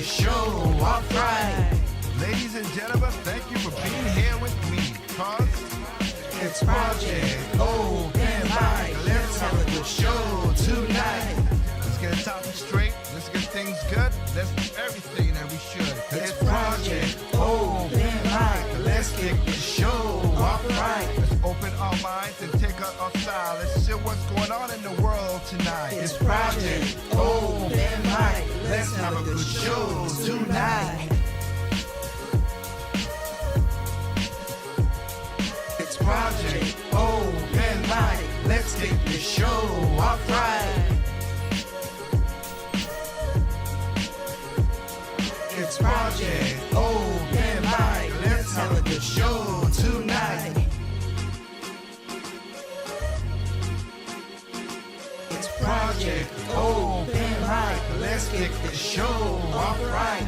show off right. Ladies and gentlemen, thank you for being here with me, cause It's Project Open Mic. Let's have a good show tonight. let's get the topic straight, let's get things good, let's do everything that we should. It's Project Open Mic. Let's kick the show off right. Let's open our minds and take out our style. Let's see what's going on in the world tonight. It's Project Open Mic. Let's have a good show tonight. It's Project Open Mic. Let's kick the show off right. It's Project Open Mic. Let's have a good show tonight. It's Project Open Mic. Let's kick the show off right.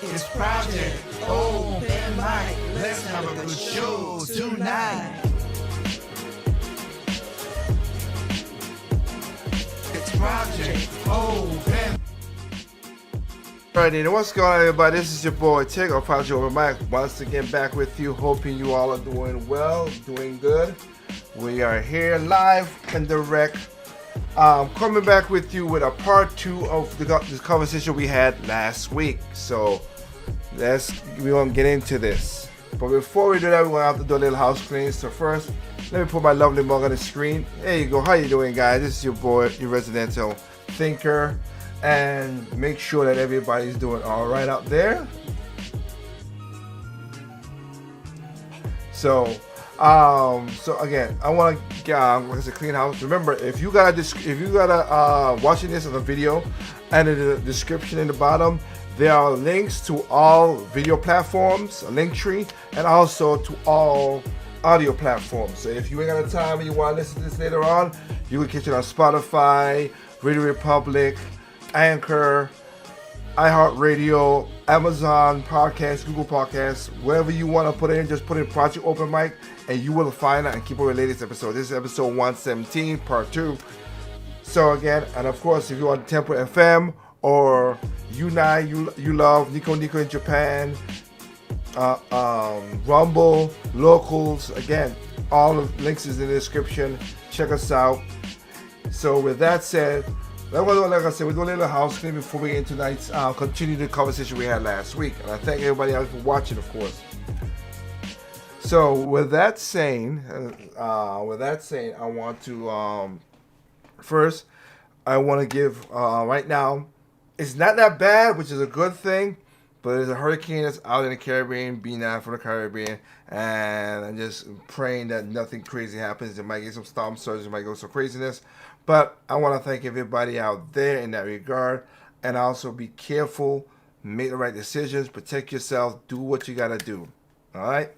It's Project Open Mic. Let's have a good show tonight. It's Project Open. Alright, then, what's going on, everybody? This is your boy Tig or Project Open Mic. Once again, back with you. Hoping you all are doing well, doing good. We are here live and direct. Coming back with you with a part 2 of this conversation we had last week. So we're gonna get into this. But before we do that, we're gonna have to do a little house cleaning. So first, let me put my lovely mug on the screen. There you go. How you doing, guys? This is your boy, your residential thinker, and make sure that everybody's doing all right out there. So again, I want to clean house. Remember, if you gotta watching this on the video, and in the description in the bottom, there are links to all video platforms, a link tree, and also to all audio platforms. So if you ain't got the time and you want to listen to this later on, you can catch it on Spotify, Radio Republic, Anchor, iHeartRadio, Amazon Podcasts, Google Podcasts, wherever you want to put it in, just put in Project Open Mic and you will find it and keep up with the latest episode. This is episode 117, part 2. So again, and of course, if you want Temple FM or Unite, you love Nico in Japan, Rumble, Locals, again, all the links is in the description. Check us out. So with that said, like I said, we're doing a little house cleaning before we get into tonight's continue the conversation we had last week. And I thank everybody else for watching, of course. So with that saying, I want to first, I want to give right now. It's not that bad, which is a good thing, but there's a hurricane that's out in the Caribbean, being out from the Caribbean, and I'm just praying that nothing crazy happens. It might get some storm surges, it might go some craziness, but I want to thank everybody out there in that regard, and also be careful, make the right decisions, protect yourself, do what you gotta do. All right,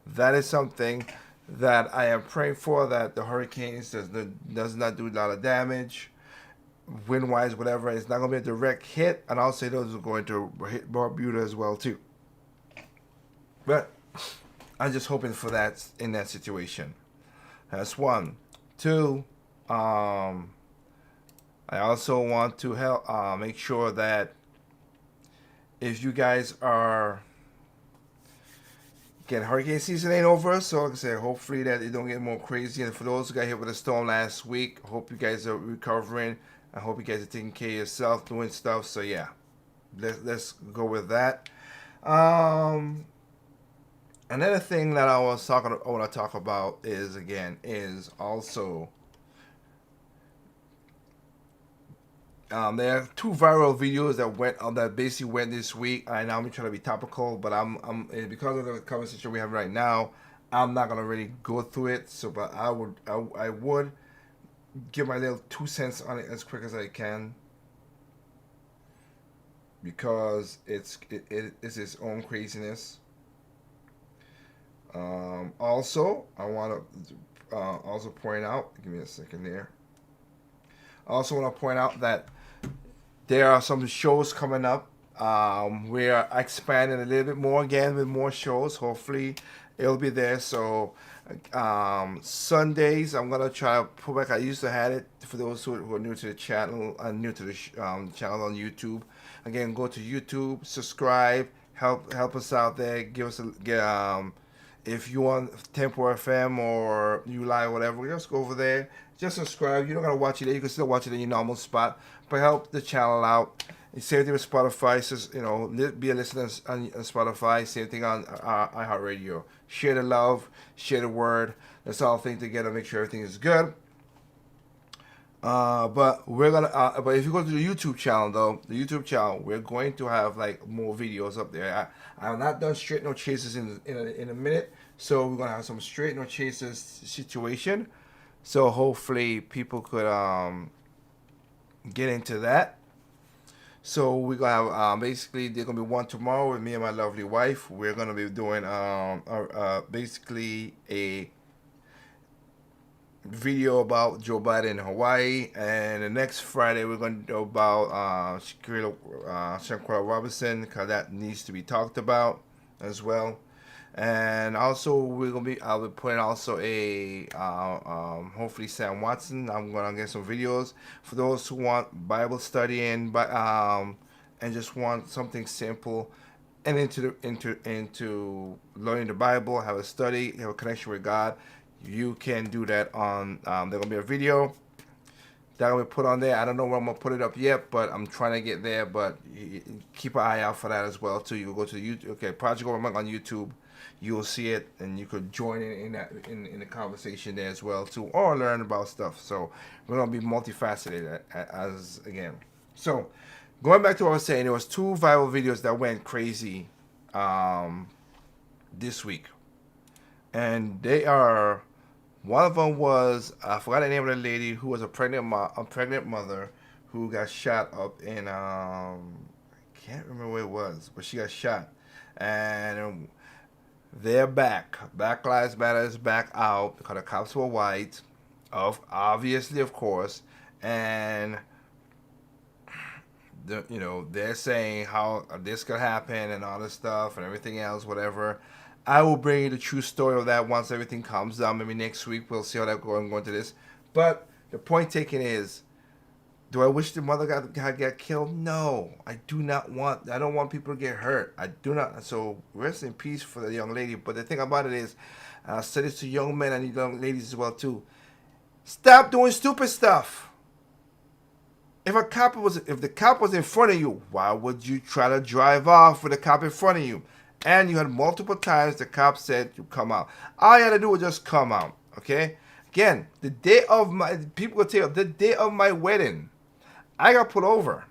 that is something that I am praying for, that the hurricanes does not do a lot of damage. Wind wise, whatever, it's not going to be a direct hit, and I'll say those are going to hit Barbuda as well too. But I'm just hoping for that in that situation. That's one. Two, I also want to help make sure that if you guys are, again, hurricane season ain't over, so like I said, hopefully that it don't get more crazy. And for those who got hit with a storm last week, I hope you guys are recovering. I hope you guys are taking care of yourself, doing stuff. So yeah, let's go with that. Another thing that I want to talk about is also there are 2 viral videos that basically went this week. I know I'm trying to be topical, but I'm because of the conversation we have right now, I'm not gonna really go through it. So, but I would give my little 2 cents on it as quick as I can, because it's its own craziness. Also, I want to also point out. Give me a second there. I also want to point out that there are some shows coming up We are expanding a little bit more again with more shows. Hopefully, it'll be there. So, Sundays, I'm gonna try to put back. I used to have it for those who are new to the channel, new to the channel on YouTube. Again, go to YouTube, subscribe, help us out there. Give us if you want Tempo FM or You Live, whatever, just go over there. Just subscribe. You don't gotta watch it there. You can still watch it in your normal spot, but help the channel out. Same thing with Spotify. So, be a listener on Spotify. Same thing on iHeartRadio. Share the love, share the word. Let's all think together, make sure everything is good. But we're gonna. But if you go to the YouTube channel, though, we're going to have like more videos up there. I have not done straight no chases in a minute, so we're gonna have some straight no chases situation. So hopefully people could get into that. So we're gonna have basically there's gonna be one tomorrow with me and my lovely wife. We're gonna be doing basically a video about Joe Biden in Hawaii, and the next Friday we're gonna do about Shaquille Robinson, because that needs to be talked about as well. And also I'll be putting also a hopefully Sam Watson. I'm gonna get some videos for those who want Bible studying, but and just want something simple and into learning the Bible, have a study, have a connection with God. You can do that on. There's gonna be a video that will be put on there. I don't know where I'm gonna put it up yet, but I'm trying to get there. But keep an eye out for that as well too. You can go to YouTube. Okay, Project Overmonk on YouTube. You'll see it, and you could join in the conversation there as well too, or learn about stuff. So we're gonna be multifaceted as again. So going back to what I was saying, there was 2 viral videos that went crazy this week, and they are. One of them was, I forgot the name of the lady who was a pregnant mother who got shot up in I can't remember where it was, but she got shot, and they're back. Black Lives Matter is back out because the cops were white, obviously, of course, and they're saying how this could happen and all this stuff and everything else, whatever. I will bring you the true story of that once everything calms down. Maybe next week we'll see how that goes. I'm going to this. But the point taken is, do I wish the mother got killed? No, I do not want. I don't want people to get hurt. I do not. So rest in peace for the young lady. But the thing about it is, I said this to young men and young ladies as well too. Stop doing stupid stuff. If the cop was in front of you, why would you try to drive off with the cop in front of you? And you had multiple times the cop said you come out. All you had to do was just come out. Okay? Again, the day of my wedding, I got pulled over.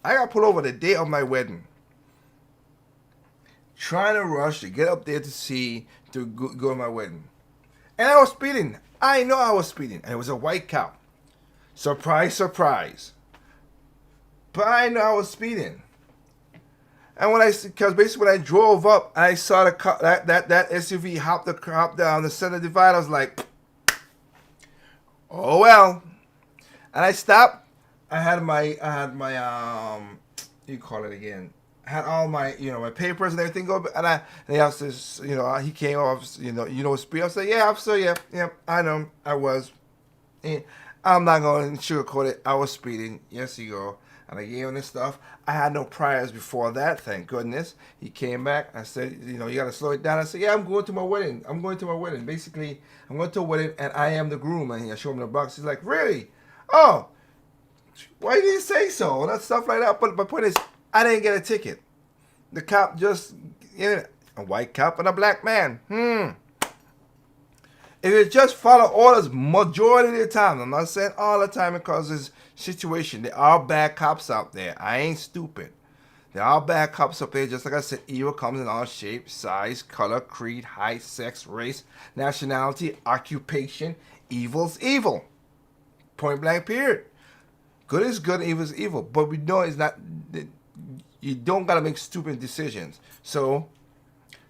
The day of my wedding. Trying to rush to get up there to go to my wedding. And I was speeding. I know I was speeding. And it was a white cop. Surprise, surprise. But I know I was speeding. And because basically when I drove up, I saw the car, that SUV hop down the center divide. I was like, oh well. And I stopped. I had my you call it again. I had all my my papers and everything go. And he asked this, he came off, speed. I said, yeah, officer, yeah, I know, I was. I'm not going to sugarcoat it. I was speeding. Yes, you go. And I gave him this stuff. I had no priors before that, thank goodness. He came back. I said, you got to slow it down. I said, yeah, I'm going to my wedding. Basically, I'm going to a wedding, and I am the groom. And I showed him the box. He's like, really? Oh, why didn't you say so? And that stuff like that. But my point is, I didn't get a ticket. The cop just, a white cop and a black man. If you just follow orders majority of the time, I'm not saying all the time because it's situation. There are bad cops out there. I ain't stupid. There are bad cops up there. Just like I said, evil comes in all shapes, size, color, creed, height, sex, race, nationality, occupation. Evil's evil. Point blank period. Good is good, evil is evil. But we know it's not. You don't gotta make stupid decisions. So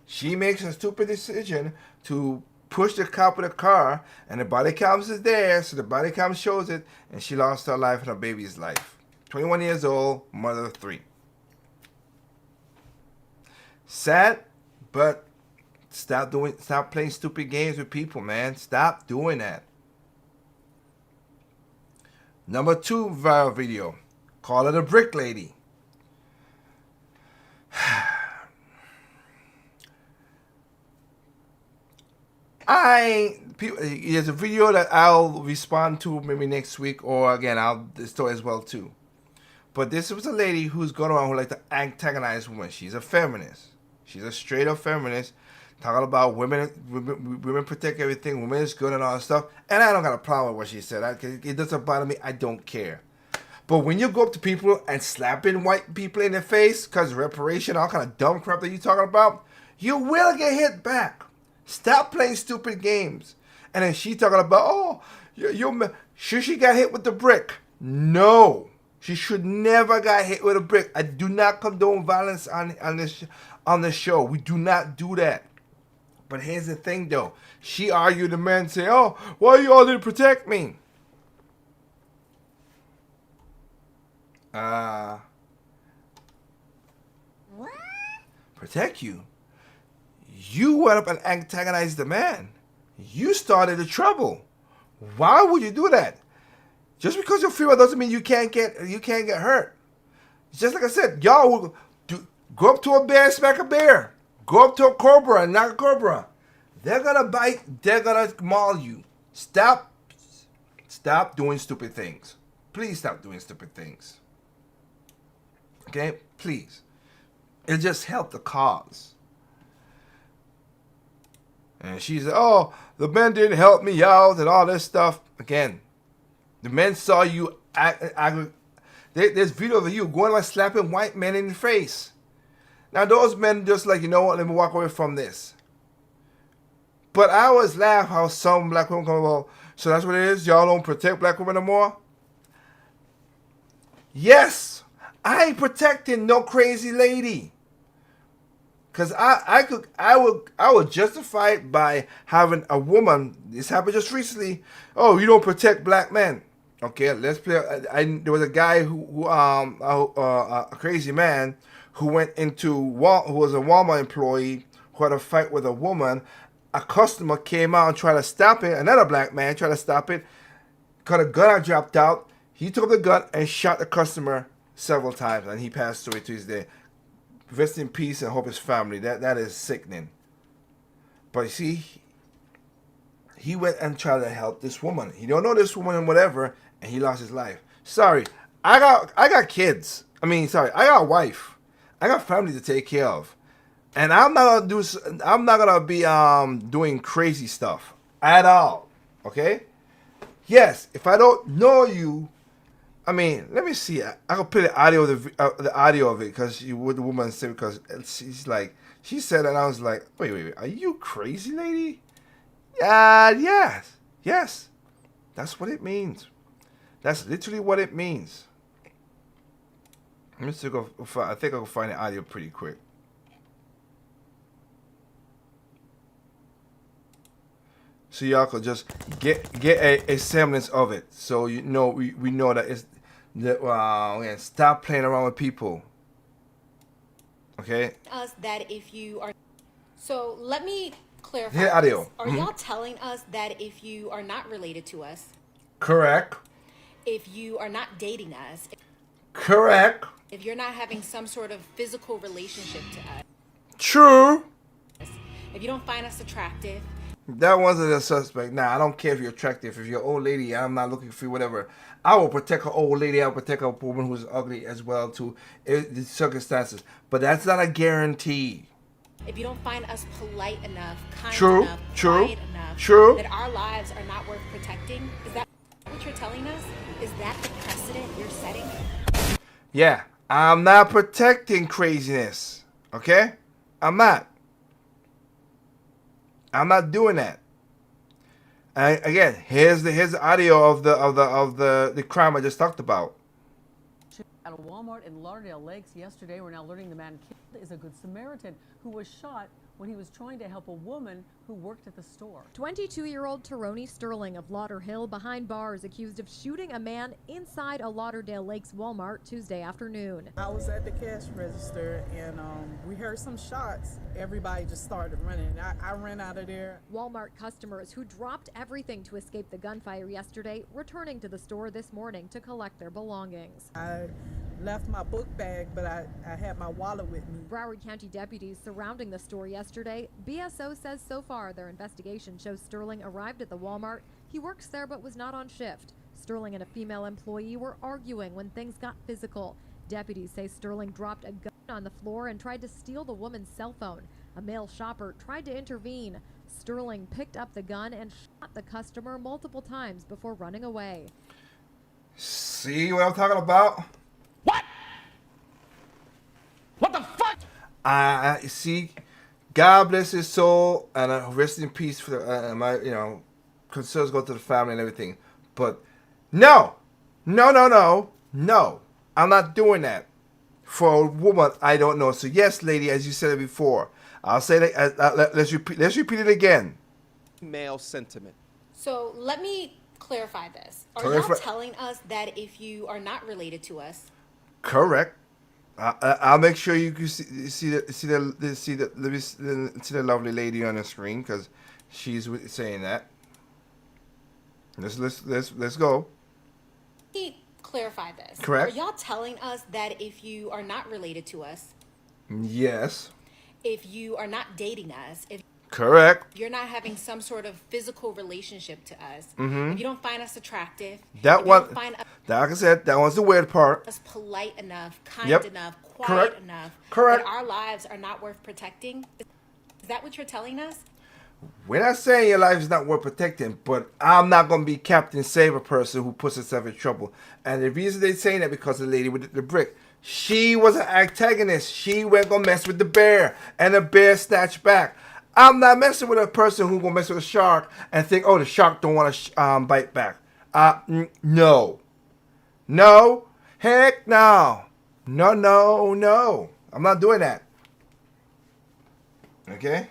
she makes a stupid decision to push the cop with a car, and the body cam is there, so the body cam shows it, and she lost her life and her baby's life. 21 years old, mother of 3. Sad, but stop playing stupid games with people, man. Stop doing that. Number 2 viral video. Call her the brick lady. There's a video that I'll respond to maybe next week, or again, I'll story as well too. But this was a lady who's going around who like to antagonize women. She's a feminist. She's a straight up feminist, talking about women protect everything, women is good and all that stuff. And I don't got a problem with what she said. It doesn't bother me. I don't care. But when you go up to people and slapping white people in the face because reparation, all kind of dumb crap that you're talking about, you will get hit back. Stop playing stupid games. And then she talking about, oh, should she got hit with the brick? No. She should never got hit with a brick. I do not condone violence on the show. We do not do that. But here's the thing, though. She argued the man say, oh, why you all didn't protect me? What? Protect you? You went up and antagonized the man. You started the trouble. Why would you do that? Just because you're female doesn't mean you can't get hurt. Just like I said, y'all will go up to a bear, smack a bear. Go up to a cobra and knock a cobra. They're gonna bite. They're gonna maul you. Stop doing stupid things. Please stop doing stupid things. Okay, please. It'll just help the cause. And she said, oh, the men didn't help me out and all this stuff. Again, the men saw you. There's video of you going like slapping white men in the face. Now, those men just like, you know what, let me walk away from this. But I always laugh how some black women come, well, so that's what it is? Y'all don't protect black women no more? Yes, I ain't protecting no crazy lady. Cause I would justify it by having a woman. This happened just recently. Oh, you don't protect black men. Okay, let's play. There was a guy who a crazy man who went into who was a Walmart employee who had a fight with a woman. A customer came out and tried to stop it. Another black man tried to stop it. Got a gun I dropped out. He took the gun and shot the customer several times, and he passed away to his day. Rest in peace and hope his family. That is sickening. But you see, he went and tried to help this woman. He don't know this woman and whatever, and he lost his life. Sorry, I got kids. I got a wife. I got family to take care of, and I'm not gonna be doing crazy stuff at all. Okay? Yes, if I don't know you. I mean, let me see. I can play the audio of it because the woman said, because she's like, she said, and I was like, wait, are you crazy, lady? Yes, that's what it means. That's literally what it means. Let me see. I think I can find the audio pretty quick. So y'all could just get a semblance of it. So you know we know that it's that stop playing around with people. Okay? Us that if you are, so let me clarify. Here, audio. This. Are y'all telling us that if you are not related to us, correct? If you are not dating us, correct? If you're not having some sort of physical relationship to us, true. If you don't find us attractive, that wasn't a suspect. Nah, I don't care if you're attractive. If you're an old lady, I'm not looking for you, whatever. I will protect an old lady. I will protect a woman who's ugly as well, too. The circumstances. But that's not a guarantee. If you don't find us polite enough, kind true, enough, true, quiet enough, true, that our lives are not worth protecting, is that what you're telling us? Is that the precedent you're setting? Yeah, I'm not protecting craziness. Okay? I'm not. I'm not doing that. And again, here's the audio of the crime I just talked about. At a Walmart in Lauderdale Lakes yesterday, we're now learning the man killed is a Good Samaritan who was shot when he was trying to help a woman who worked at the store. 22-year-old Tyrone Sterling of Lauderhill behind bars, accused of shooting a man inside a Lauderdale Lakes Walmart Tuesday afternoon. I was at the cash register and we heard some shots. Everybody just started running. I ran out of there. Walmart customers who dropped everything to escape the gunfire yesterday returning to the store this morning to collect their belongings. I left my book bag, but I had my wallet with me. Broward County deputies surrounding the store yesterday. BSO says so far their investigation shows Sterling arrived at the Walmart. He works there but was not on shift. Sterling and a female employee were arguing when things got physical. Deputies say Sterling dropped a gun on the floor and tried to steal the woman's cell phone. A male shopper tried to intervene. Sterling picked up the gun and shot the customer multiple times before running away. See what I'm talking about? What? What the fuck? I see. God bless his soul and rest in peace for my concerns go to the family and everything. But no, I'm not doing that for a woman I don't know. So yes, lady, as you said it before, I'll say that. Let's repeat it again. Male sentiment. So let me clarify this. Are y'all telling us that if you are not related to us? Correct. I'll make sure you can see the lovely lady on the screen because she's saying that. Let's go. Let me clarify this. Correct. Are y'all telling us that if you are not related to us? Yes. If you are not dating us? If correct. you're not having some sort of physical relationship to us? Mm-hmm. If you don't find us attractive? That one. Like I said, that was the weird part. Us polite enough, kind Yep. enough, quiet Correct. enough. Correct. That our lives are not worth protecting? Is that what you're telling us? We're not saying your life is not worth protecting, but I'm not going to be Captain Save a person who puts herself in trouble. And the reason they're saying that because the lady with the brick, she was an antagonist. She went going to mess with the bear, and the bear snatched back. I'm not messing with a person who going to mess with a shark and think, oh, the shark don't want to bite back. No. No. Heck no. No. I'm not doing that. Okay?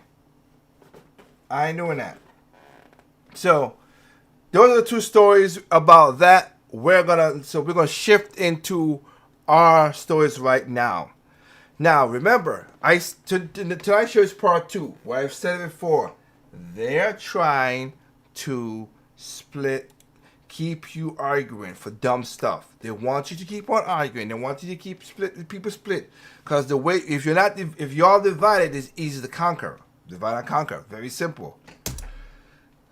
I ain't doing that. So, those are the two stories about that. We're gonna shift into our stories right now. Now, remember, tonight's show is part 2, where I've said it before. They're trying to keep you arguing for dumb stuff. They want you to keep on arguing. They want you to keep people split. Because the way, if y'all divided, it's easy to conquer. Divide and conquer. Very simple.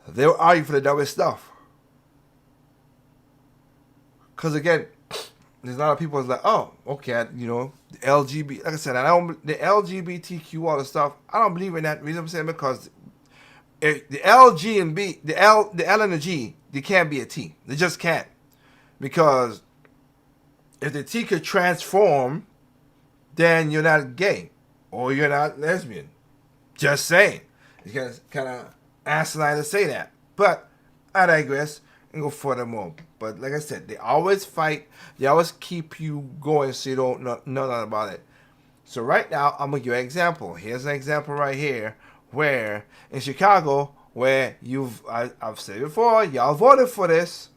They'll argue for the dumbest stuff. Because again, there's a lot of people that's like, oh, okay, the LGBT, like I said, the LGBTQ, all the stuff, I don't believe in that. Reason I'm saying because the L, G, and B, the L and the G, they can't be a T. They just can't. Because if the T could transform, then you're not gay or you're not lesbian. Just saying. It's kind of asinine to say that. But I digress and go furthermore. But like I said, they always fight. They always keep you going so you don't know nothing about it. So right now, I'm going to give you an example. Here's an example right here where in Chicago, where I've said before, y'all voted for this.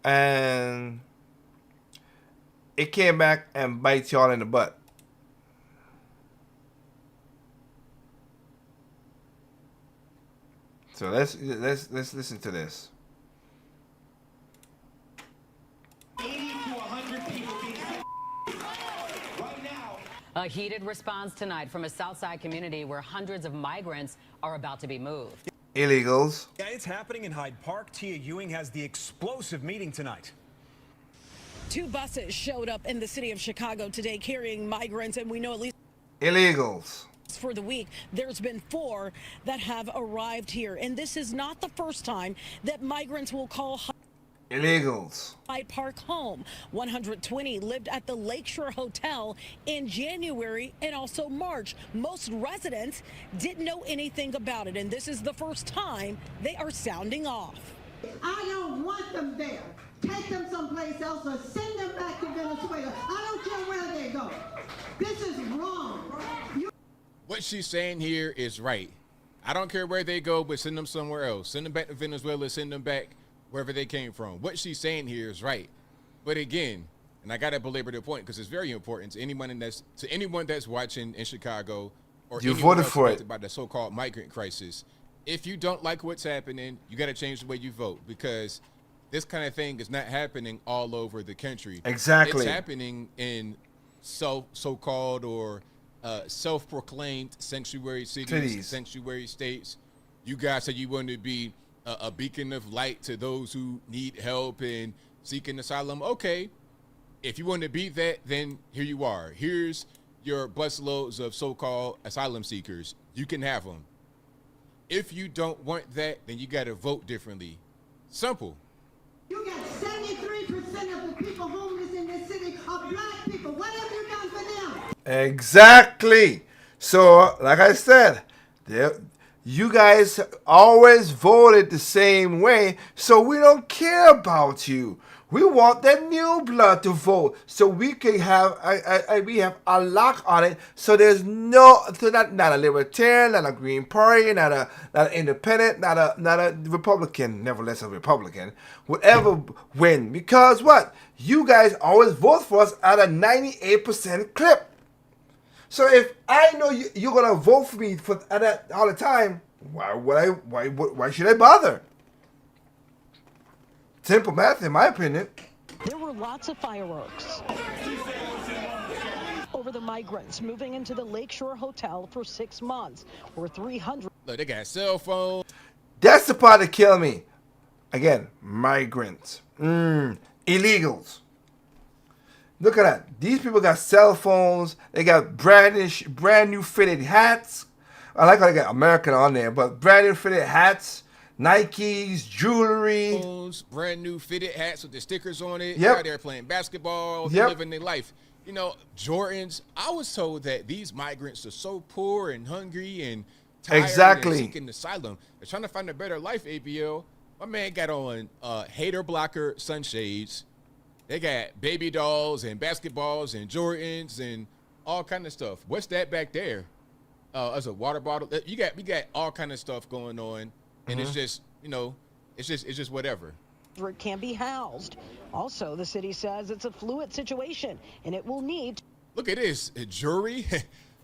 And it came back and bites y'all in the butt. So let's listen to this. 80 to 100 people right now. A heated response tonight from a Southside community where hundreds of migrants are about to be moved. Illegals. Yeah, it's happening in Hyde Park. Tia Ewing has the explosive meeting tonight. 2 buses showed up in the city of Chicago today carrying migrants, and we know at least illegals. For the week, there's been 4 that have arrived here, and this is not the first time that migrants will call illegals Hyde Park home. 120 lived at the Lakeshore Hotel in January and also March. Most residents didn't know anything about it, and this is the first time they are sounding off. I don't want them there. Take them someplace else or send them back to Venezuela. I don't care where they go. This is wrong. what she's saying here is right. I don't care where they go, but send them somewhere else. Send them back to Venezuela, send them back wherever they came from. What she's saying here is right. But again, and I got to belabor the point because it's very important to anyone that's watching in Chicago or you anyone voted else for affected it by the so-called migrant crisis. If you don't like what's happening, you got to change the way you vote because this kind of thing is not happening all over the country. Exactly. It's happening in so-called or self-proclaimed sanctuary cities, sanctuary states. You guys said you wanted to be a beacon of light to those who need help and seeking asylum. Okay, if you want to be that, then here you are. Here's your busloads of so-called asylum seekers. You can have them. If you don't want that, then you got to vote differently. Simple. You got 73% of the people homeless in this city are black people. What have you done for them? Exactly. So, like I said, you guys always voted the same way, so we don't care about you. We want the new blood to vote, so we can have we have a lock on it. So there's not a libertarian, not a Green Party, not an independent, not a Republican, nevertheless a Republican, would ever win. Because what? You guys always vote for us at a 98% clip. So if I know you're gonna vote for me at that all the time, why should I bother? Simple math, in my opinion. There were lots of fireworks over the migrants moving into the Lakeshore Hotel for 6 months, where 300. Look, they got cell phones. That's the part that killed me. Again, migrants, illegals. Look at that. These people got cell phones. They got brand new fitted hats. I like how they got American on there, but brand new fitted hats. Nikes, jewelry, brand new fitted hats with the stickers on it. Yep. They're playing basketball, Yep. living their life. You know, Jordans. I was told that these migrants are so poor and hungry and tired Exactly. and seeking asylum. They're trying to find a better life, ABL. My man got on hater blocker sunshades. They got baby dolls and basketballs and Jordans and all kind of stuff. What's that back there? As a water bottle. We got all kind of stuff going on. And it's just, you know, it's just whatever. It can be housed. Also, the city says it's a fluid situation and it will need. Look at this jewelry.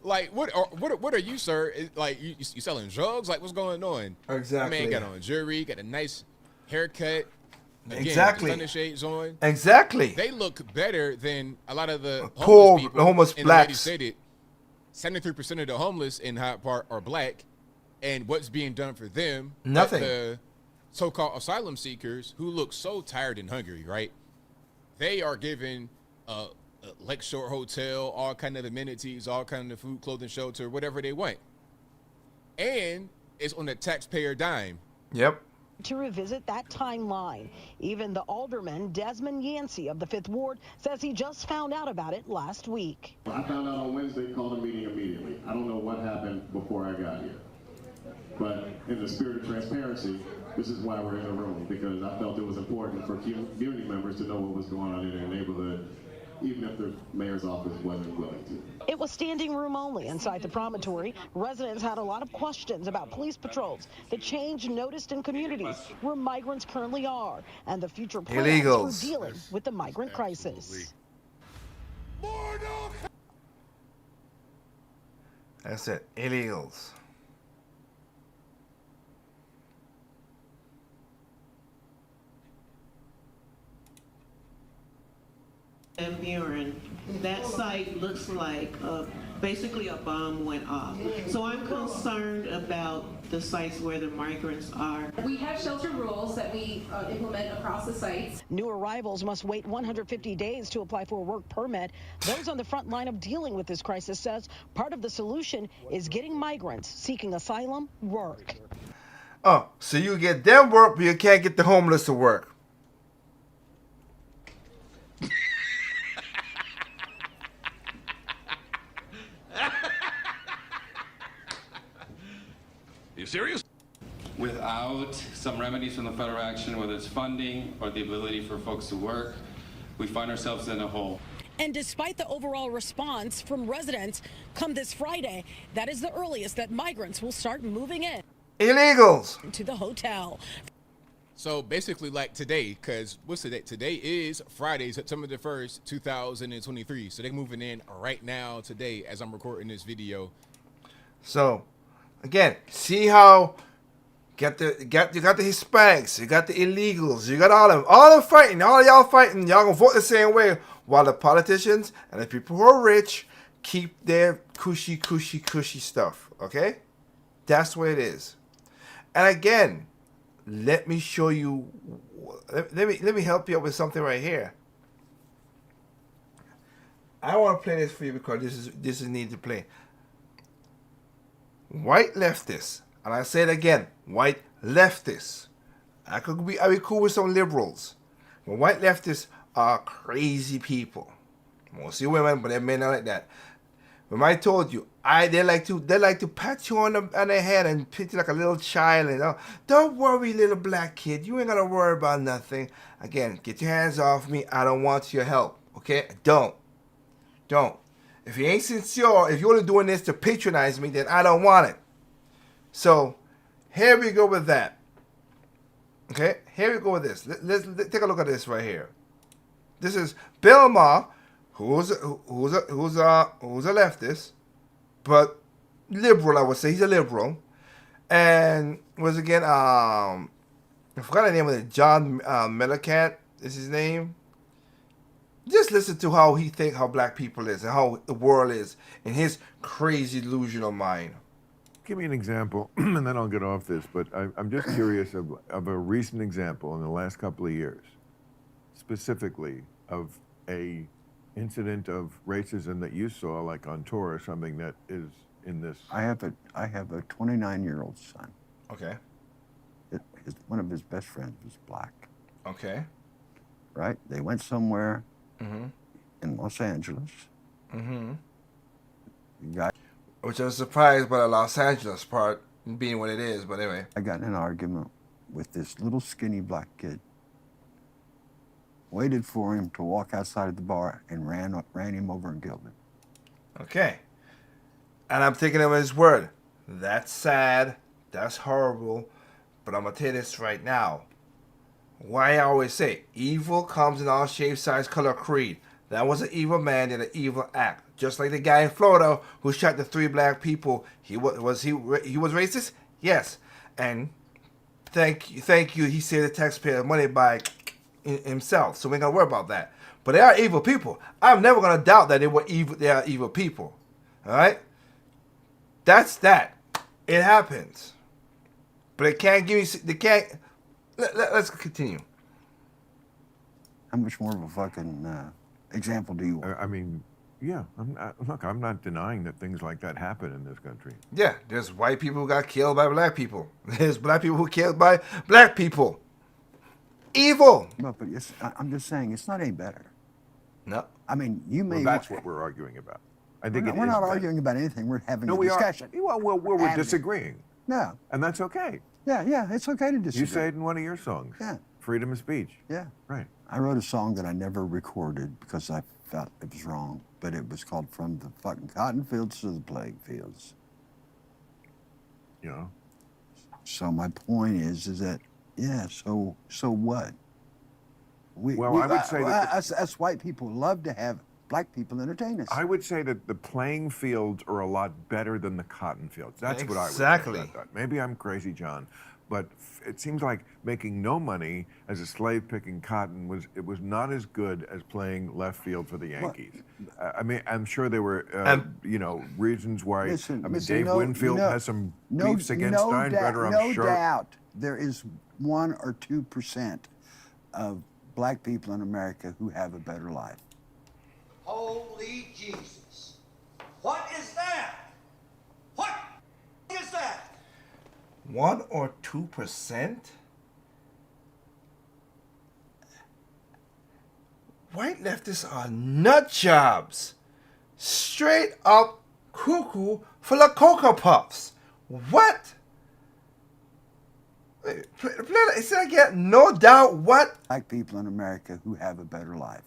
Like what are you, sir? Like you selling drugs? Like what's going on? Exactly. My man got on jewelry, got a nice haircut. Again, Exactly. The shades on. Exactly. They look better than a lot of the Poor, homeless people. the homeless and blacks. The lady said it. 73% of the homeless in Hyde Park are black. And what's being done for them? Nothing. The so-called asylum seekers who look so tired and hungry, right? They are given a Lakeshore Hotel, all kind of amenities, all kind of food, clothing, shelter, whatever they want. And it's on the taxpayer dime. Yep. To revisit that timeline. Even the alderman, Desmond Yancey of the 5th Ward, says he just found out about it last week. I found out on Wednesday, called a meeting immediately. I don't know what happened before I got here. But in the spirit of transparency, this is why we're in the room, because I felt it was important for community members to know what was going on in their neighborhood, even if the mayor's office wasn't willing to. It was standing room only inside the promontory. Residents had a lot of questions about police patrols, the change noticed in communities where migrants currently are, and the future plans Illegals. for dealing with the migrant crisis. That's it. Illegals. And Buren, that site looks like basically a bomb went off. So I'm concerned about the sites where the migrants are. We have shelter rules that we implement across the sites. New arrivals must wait 150 days to apply for a work permit. Those on the front line of dealing with this crisis says part of the solution is getting migrants seeking asylum work. Oh, so you get them work, but you can't get the homeless to work. You serious? Without some remedies from the federal action, whether it's funding or the ability for folks to work, we find ourselves in a hole. And despite the overall response from residents, come this Friday, that is the earliest that migrants will start moving in. Illegals. To the hotel. So basically, like today, because what's today? Today is Friday, September the 1st, 2023. So they're moving in right now today as I'm recording this video. So, again, see how you got the Hispanics, you got the illegals, you got all of them fighting, all of y'all fighting. Y'all gonna vote the same way, while the politicians and the people who are rich keep their cushy stuff. Okay, that's what it is. And again, let me show you. Let me help you out with something right here. I want to play this for you because this is needed to play. White leftists, and I say it again, white leftists. I be cool with some liberals, but white leftists are crazy people. Mostly women, but they're men not like that. When I told you, they like to pat you on the head and treat you like a little child and don't worry, little black kid, you ain't gotta worry about nothing. Again, get your hands off me. I don't want your help. Okay, don't. If you ain't sincere, if you're only doing this to patronize me, then I don't want it. So, here we go with that. Okay, here we go with this. Let's take a look at this right here. This is Bill Maher, who's a leftist, but liberal. I would say he's a liberal, and was again I forgot the name of it. John Mellencamp is his name. Just listen to how he think how black people is and how the world is in his crazy delusional mind. Give me an example, and then I'll get off this. But I'm just curious of a recent example in the last couple of years, specifically of a incident of racism that you saw, like on tour or something, that is in this. I have a 29-year-old son. Okay. One of his best friends was black. Okay. Right? They went somewhere in Los Angeles. Which I was surprised by the Los Angeles part being what it is, but anyway. I got in an argument with this little skinny black kid. Waited for him to walk outside of the bar and ran him over and killed him. Okay. And I'm taking him at his word. That's sad. That's horrible. But I'm going to tell you this right now. Why I always say, evil comes in all shapes, size, color, creed. That was an evil man did an evil act. Just like the guy in Florida who shot the 3 black people. He was racist? Yes. And thank you. He saved the taxpayer money by himself. So we ain't gonna worry about that. But they are evil people. I'm never gonna doubt that they were evil. They are evil people. All right. That's that. It happens. But they can't give me. They can't. Let's continue. How much more of a fucking example do you want? I mean, yeah. I'm not denying that things like that happen in this country. Yeah, there's white people who got killed by black people. There's black people who killed by black people. Evil. But I'm just saying, it's not any better. No. I mean, you may. Well, that's what we're arguing about. I think we're not arguing about anything. We're having a discussion. Well, we're disagreeing. No. And that's okay. Yeah, it's okay to disagree. You say it in one of your songs. Yeah. Freedom of speech. Yeah. Right. I wrote a song that I never recorded because I felt it was wrong, but it was called From the Fucking Cotton Fields to the Plague Fields. Yeah. So my point is that, yeah, so what? I would say that us white people love to have black people entertain us. I would say that the playing fields are a lot better than the cotton fields. That's what I would say about that. Maybe I'm crazy, John, but it seems like making no money as a slave picking cotton was not as good as playing left field for the Yankees. I mean, I'm sure there were reasons why. Dave Winfield has some beefs against Steinbrenner. I'm sure. No doubt, there is 1 or 2% of black people in America who have a better life. Holy Jesus. What is that? What is that? 1 or 2%? White leftists are nut jobs. Straight up cuckoo full of Cocoa Puffs. What? Say again, no doubt what? Black people in America who have a better life.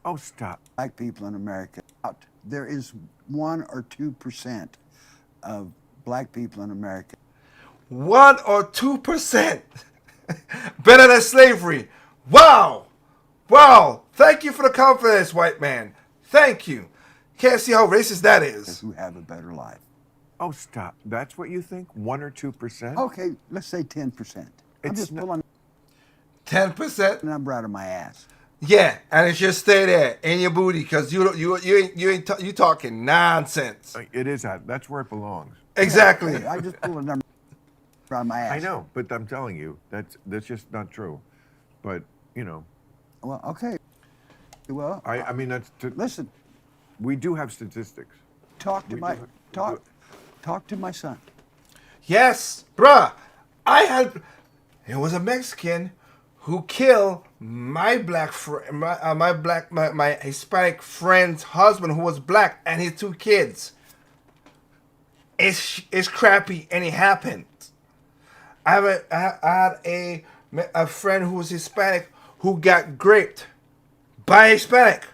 Oh, stop. Black people in America. There is 1 or 2% of black people in America. 1 or 2%. Better than slavery. Wow. Wow. Thank you for the confidence, white man. Thank you. Can't see how racist that is. Who have a better life. Oh, stop. That's what you think? 1 or 2%? Okay, let's say 10%. I'm just pulling 10%? a number out of my ass. Yeah, and it should stay there in your booty because you talking nonsense. It is that. That's where it belongs. Exactly. I just pulled a number out of my ass. I know, but I'm telling you, that's just not true. But, you know. Well, okay. Well, I mean, listen. We do have statistics. Talk to my son. Yes, bruh. It was a Mexican who killed my my Hispanic friend's husband who was black and his 2 kids. It's crappy and it happened. I had a friend who was Hispanic who got raped by Hispanic.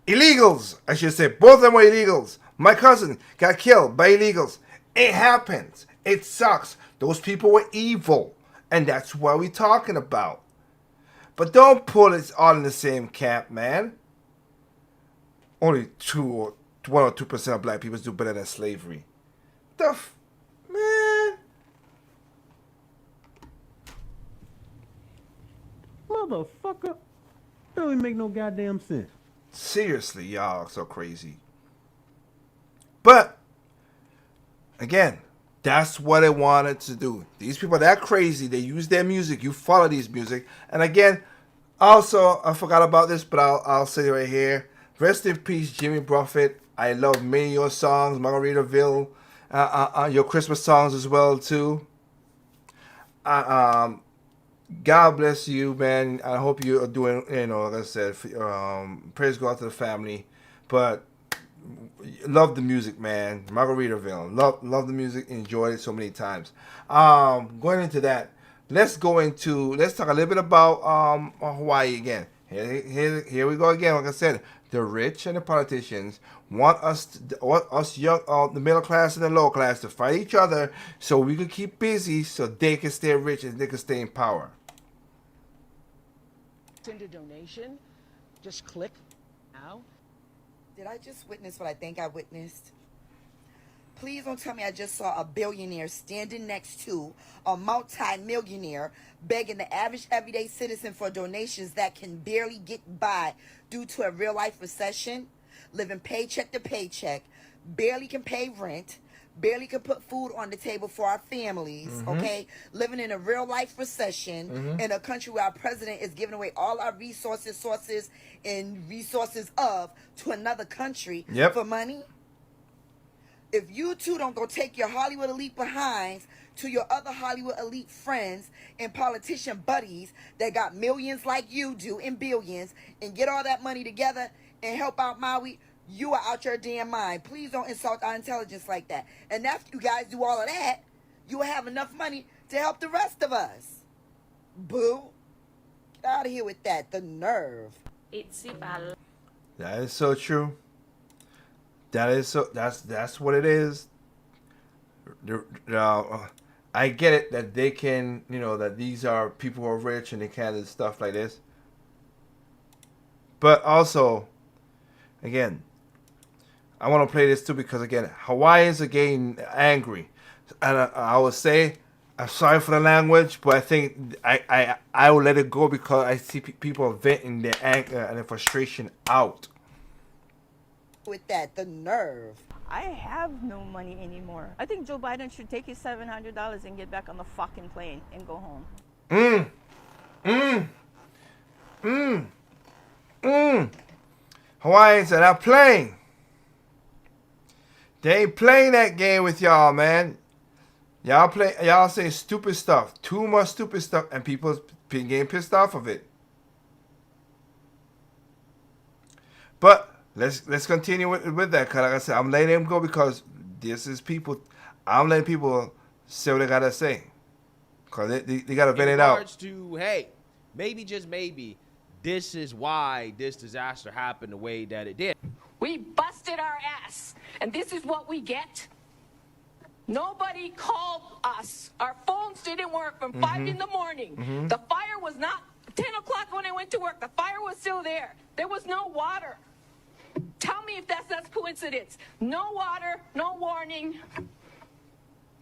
Illegals, I should say. Both of them were illegals. My cousin got killed by illegals. It happens. It sucks. Those people were evil. And that's what we're talking about. But don't put it all in the same camp, man. Only 1 or 2% of black people do better than slavery. Man. Motherfucker. That don't even make no goddamn sense. Seriously, y'all are so crazy. But, again, that's what they wanted to do. These people are that crazy. They use their music. You follow these music. And again, also, I forgot about this, but I'll say it right here. Rest in peace, Jimmy Buffett. I love many of your songs, Margaritaville, your Christmas songs as well, too. God bless you, man. I hope you are doing, like I said, praise God to the family. But love the music, man. Margaritaville. Love the music. Enjoyed it so many times. Going into that, let's talk a little bit about Hawaii again. Here we go again. Like I said, the rich and the politicians want us young, the middle class and the lower class, to fight each other so we can keep busy, so they can stay rich and they can stay in power. Send a donation. Just click now. Did I just witness what I think I witnessed? Please don't tell me I just saw a billionaire standing next to a multi-millionaire begging the average everyday citizen for donations that can barely get by due to a real-life recession, living paycheck to paycheck, barely can pay rent, barely can put food on the table for our families, okay? Living in a real-life recession in a country where our president is giving away all our resources to another country for money. If you two don't go take your Hollywood elite behinds to your other Hollywood elite friends and politician buddies that got millions like you do and billions and get all that money together and help out Maui, you are out your damn mind. Please don't insult our intelligence like that. And after you guys do all of that, you will have enough money to help the rest of us. Boo. Get out of here with that. The nerve. That is so true. That's what it is. I get it that they can, that these are people who are rich and they can do stuff like this. But also, again, I want to play this too because, again, Hawaiians are getting angry. And I would say, I'm sorry for the language, but I think I will let it go because I see people venting their anger and their frustration out. With that, the nerve. I have no money anymore. I think Joe Biden should take his $700 and get back on the fucking plane and go home. Hawaiians are not playing. They ain't playing that game with y'all, man. Y'all say stupid stuff. Too much stupid stuff, and people getting pissed off of it. But let's continue with that, because like I said, I'm letting them go because this is people. I'm letting people say what they gotta say, because they gotta vent it out. In regards to, hey, maybe, just maybe, this is why this disaster happened the way that it did. We busted our ass, and this is what we get? Nobody called us. Our phones didn't work from 5 in the morning. The fire was not 10 o'clock when I went to work. The fire was still there. There was no water. Tell me if that's not coincidence. No water, no warning,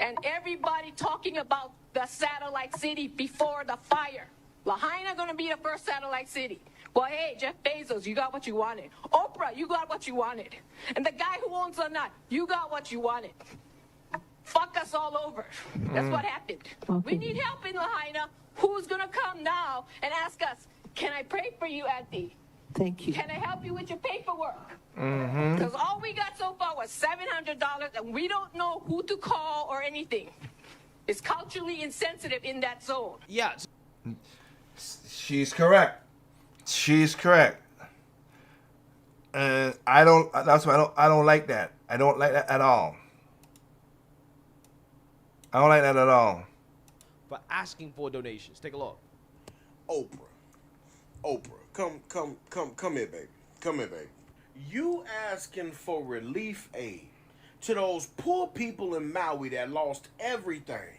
and everybody talking about the satellite city before the fire. Lahaina gonna be the first satellite city. Well, hey, Jeff Bezos, you got what you wanted. Oprah, you got what you wanted. And the guy who owns the nut, you got what you wanted. Fuck us all over. That's what happened. We need help in Lahaina. Who's gonna come now and ask us, can I pray for you, Auntie? Thank you. Can I help you with your paperwork? Because all we got so far was $700, and we don't know who to call or anything. It's culturally insensitive in that zone. Yeah. She's correct. She's correct. And that's why I don't like that. I don't like that at all. I don't like that at all. For asking for donations. Take a look. Oprah, come here, baby. Come here, baby. You asking for relief aid to those poor people in Maui that lost everything.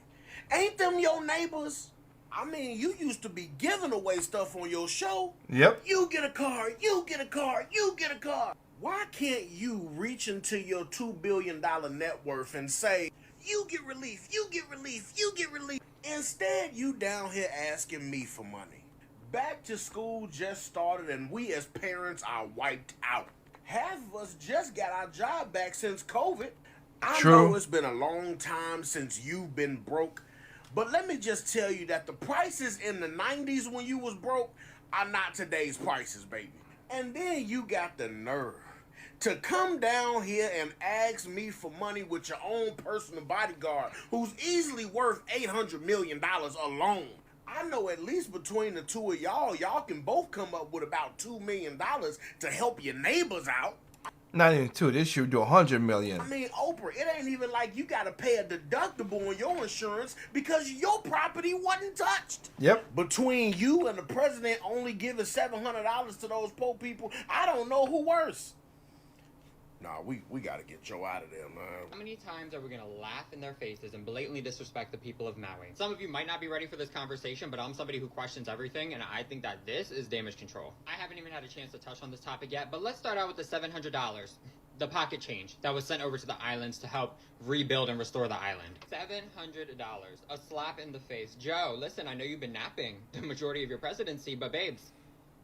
Ain't them your neighbors? I mean, you used to be giving away stuff on your show. Yep. You get a car, you get a car, you get a car. Why can't you reach into your $2 billion net worth and say, you get relief, you get relief, you get relief? Instead, you down here asking me for money. Back to school just started and we as parents are wiped out. Half of us just got our job back since COVID. I know it's been a long time since you've been broke, but let me just tell you that the prices in the 90s when you was broke are not today's prices, baby. And then you got the nerve to come down here and ask me for money with your own personal bodyguard who's easily worth $800 million alone. I know at least between the two of y'all can both come up with about $2 million to help your neighbors out. Not even two. This should do 100 million. I mean, Oprah, it ain't even like you gotta pay a deductible on your insurance because your property wasn't touched. Yep. Between you and the president only giving $700 to those poor people, I don't know who worse. Nah, we gotta get Joe out of there, man. How many times are we gonna laugh in their faces and blatantly disrespect the people of Maui? Some of you might not be ready for this conversation, but I'm somebody who questions everything, and I think that this is damage control. I haven't even had a chance to touch on this topic yet, but let's start out with the $700. The pocket change that was sent over to the islands to help rebuild and restore the island. $700. A slap in the face. Joe, listen, I know you've been napping the majority of your presidency, but babes,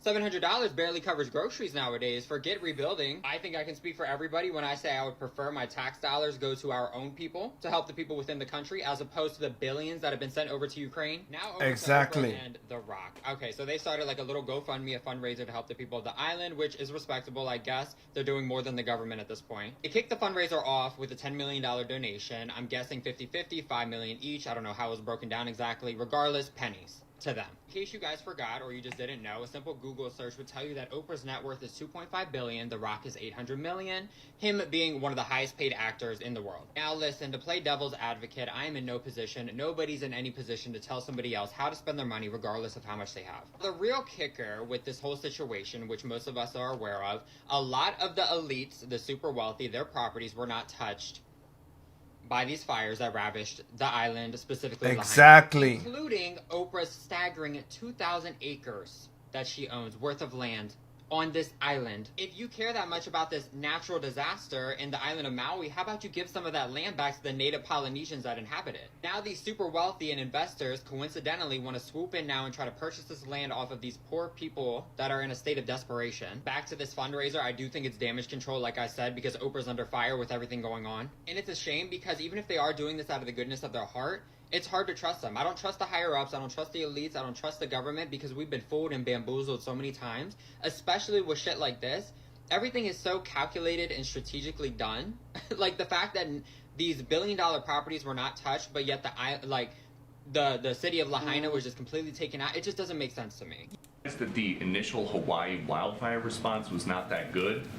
$700 barely covers groceries nowadays. Forget rebuilding. I think I can speak for everybody when I say I would prefer my tax dollars go to our own people to help the people within the country as opposed to the billions that have been sent over to Ukraine. Now over exactly. To Oprah and The Rock. Okay, so they started like a little GoFundMe, a fundraiser to help the people of the island, which is respectable, I guess. They're doing more than the government at this point. They kicked the fundraiser off with a $10 million donation. I'm guessing 50-50, $5 million each. I don't know how it was broken down exactly. Regardless, pennies to them. In case you guys forgot or you just didn't know, a simple Google search would tell you that Oprah's net worth is $2.5 billion, The Rock is $800 million, him being one of the highest paid actors in the world. Now listen, to play devil's advocate, I am in no position, nobody's in any position to tell somebody else how to spend their money regardless of how much they have. The real kicker with this whole situation, which most of us are aware of, a lot of the elites, the super wealthy, their properties were not touched by these fires that ravished the island, specifically exactly, Lahaina, including Oprah's staggering 2,000 acres that she owns worth of land on this island. If you care that much about this natural disaster in the island of Maui, how about you give some of that land back to the native Polynesians that inhabit it? Now these super wealthy and investors coincidentally want to swoop in now and try to purchase this land off of these poor people that are in a state of desperation. Back to this fundraiser, I do think it's damage control, like I said, because Oprah's under fire with everything going on. And it's a shame because even if they are doing this out of the goodness of their heart, it's hard to trust them. I don't trust the higher-ups. I don't trust the elites. I don't trust the government because we've been fooled and bamboozled so many times, especially with shit like this. Everything is so calculated and strategically done. Like the fact that these billion-dollar properties were not touched, but yet the city of Lahaina was just completely taken out. It just doesn't make sense to me. Is that the initial Hawaii wildfire response was not that good?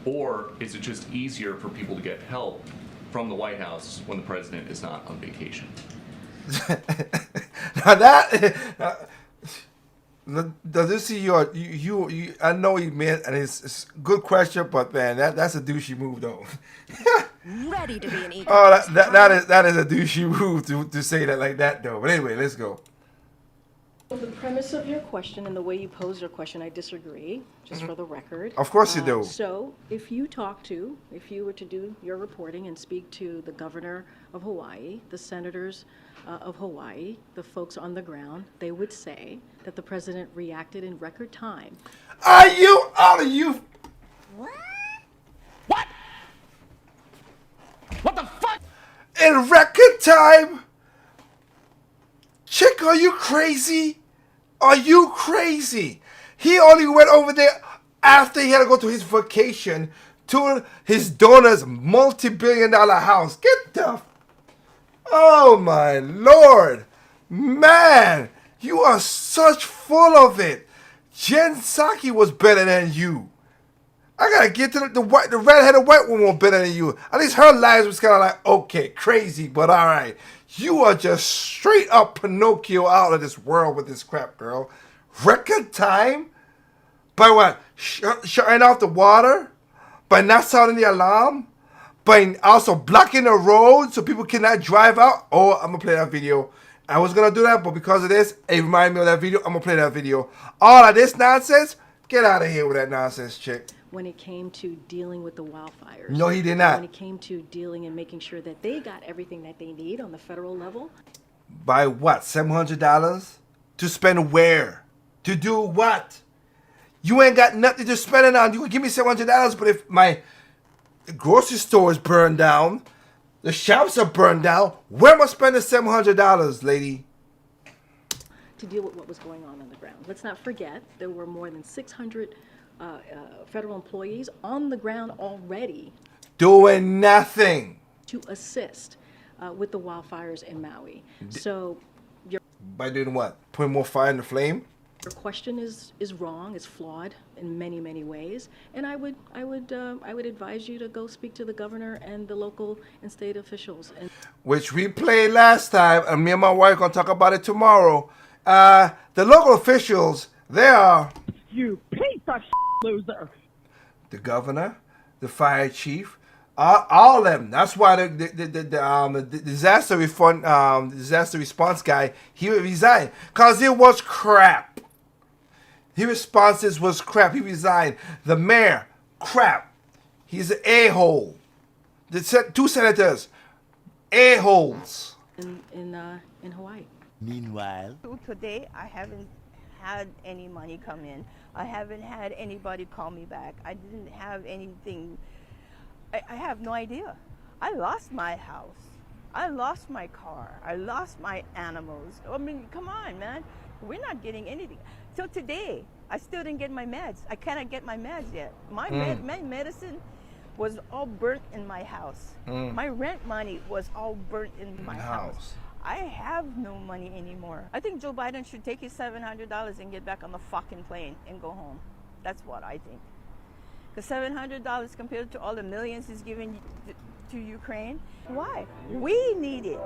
Or is it just easier for people to get help from the White House when the president is not on vacation? Now Does this see you? I know he meant, and it's a good question, but man, that's a douchey move though. Ready to be an eagle. Oh, that is a douchey move to say that like that though. But anyway, let's go. The premise of your question and the way you pose your question, I disagree, just for the record. Of course you do. So if you were to do your reporting and speak to the governor of Hawaii, the senators of Hawaii, the folks on the ground, they would say that the president reacted in record time. Are you out of you? What? What the fuck? In record time? Chick, are you crazy? Are you crazy? He only went over there after he had to go to his vacation to his donor's multi-billion-dollar house. Get the... Oh, my Lord. Man, you are such full of it. Jen Psaki was better than you. I gotta get to the red-headed white woman was better than you. At least her lives was kind of like, okay, crazy, but all right. You are just straight up Pinocchio out of this world with this crap, girl. Record time? By what? Shutting off the water? By not sounding the alarm? By also blocking the road so people cannot drive out? Oh, I'm going to play that video. I was going to do that, but because of this, it reminded me of that video. I'm going to play that video. All of this nonsense? Get out of here with that nonsense, chick. When it came to dealing with the wildfires. No, he did not. When it came to dealing and making sure that they got everything that they need on the federal level. By what? $700? To spend where? To do what? You ain't got nothing to spend it on. You can give me $700, but if my grocery store is burned down, the shops are burned down, where am I spending $700, lady? To deal with what was going on the ground. Let's not forget there were more than 600 federal employees on the ground already. Doing nothing. To assist with the wildfires in Maui. So by doing what? Putting more fire in the flame? Your question is wrong. It's flawed in many, many ways, and I would advise you to go speak to the governor and the local and state officials. Which we played last time, and me and my wife gonna talk about it tomorrow. The local officials, they are you piece of loser. The governor, the fire chief, all of them. That's why the disaster response guy, he resigned because it was crap. His responses was crap. He resigned. The mayor, crap. He's an a-hole. The two senators, a-holes. In Hawaii. Meanwhile, today I haven't had any money come in. I haven't had anybody call me back. I didn't have anything. I have no idea. I lost my house. I lost my car. I lost my animals. I mean, come on, man. We're not getting anything. Till today, I still didn't get my meds. I cannot get my meds yet. My medicine was all burnt in my house. My rent money was all burnt in my house. I have no money anymore. I think Joe Biden should take his $700 and get back on the fucking plane and go home. That's what I think. Because $700 compared to all the millions he's giving to Ukraine, why? We need it.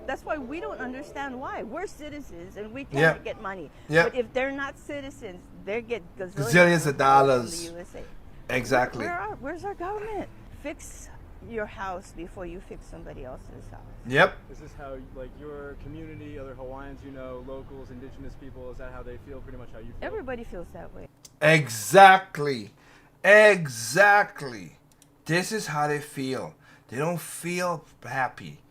That's why we don't understand why. We're citizens and we cannot get money. But if they're not citizens, they get gazillions of dollars. From the USA. Exactly. Where's our government? Fix your house before you fix somebody else's house. Yep. Is this how, like, your community, other Hawaiians, you know, locals, indigenous people, is that how they feel, pretty much how you feel? Everybody feels that way. Exactly. Exactly. This is how they feel. They don't feel happy.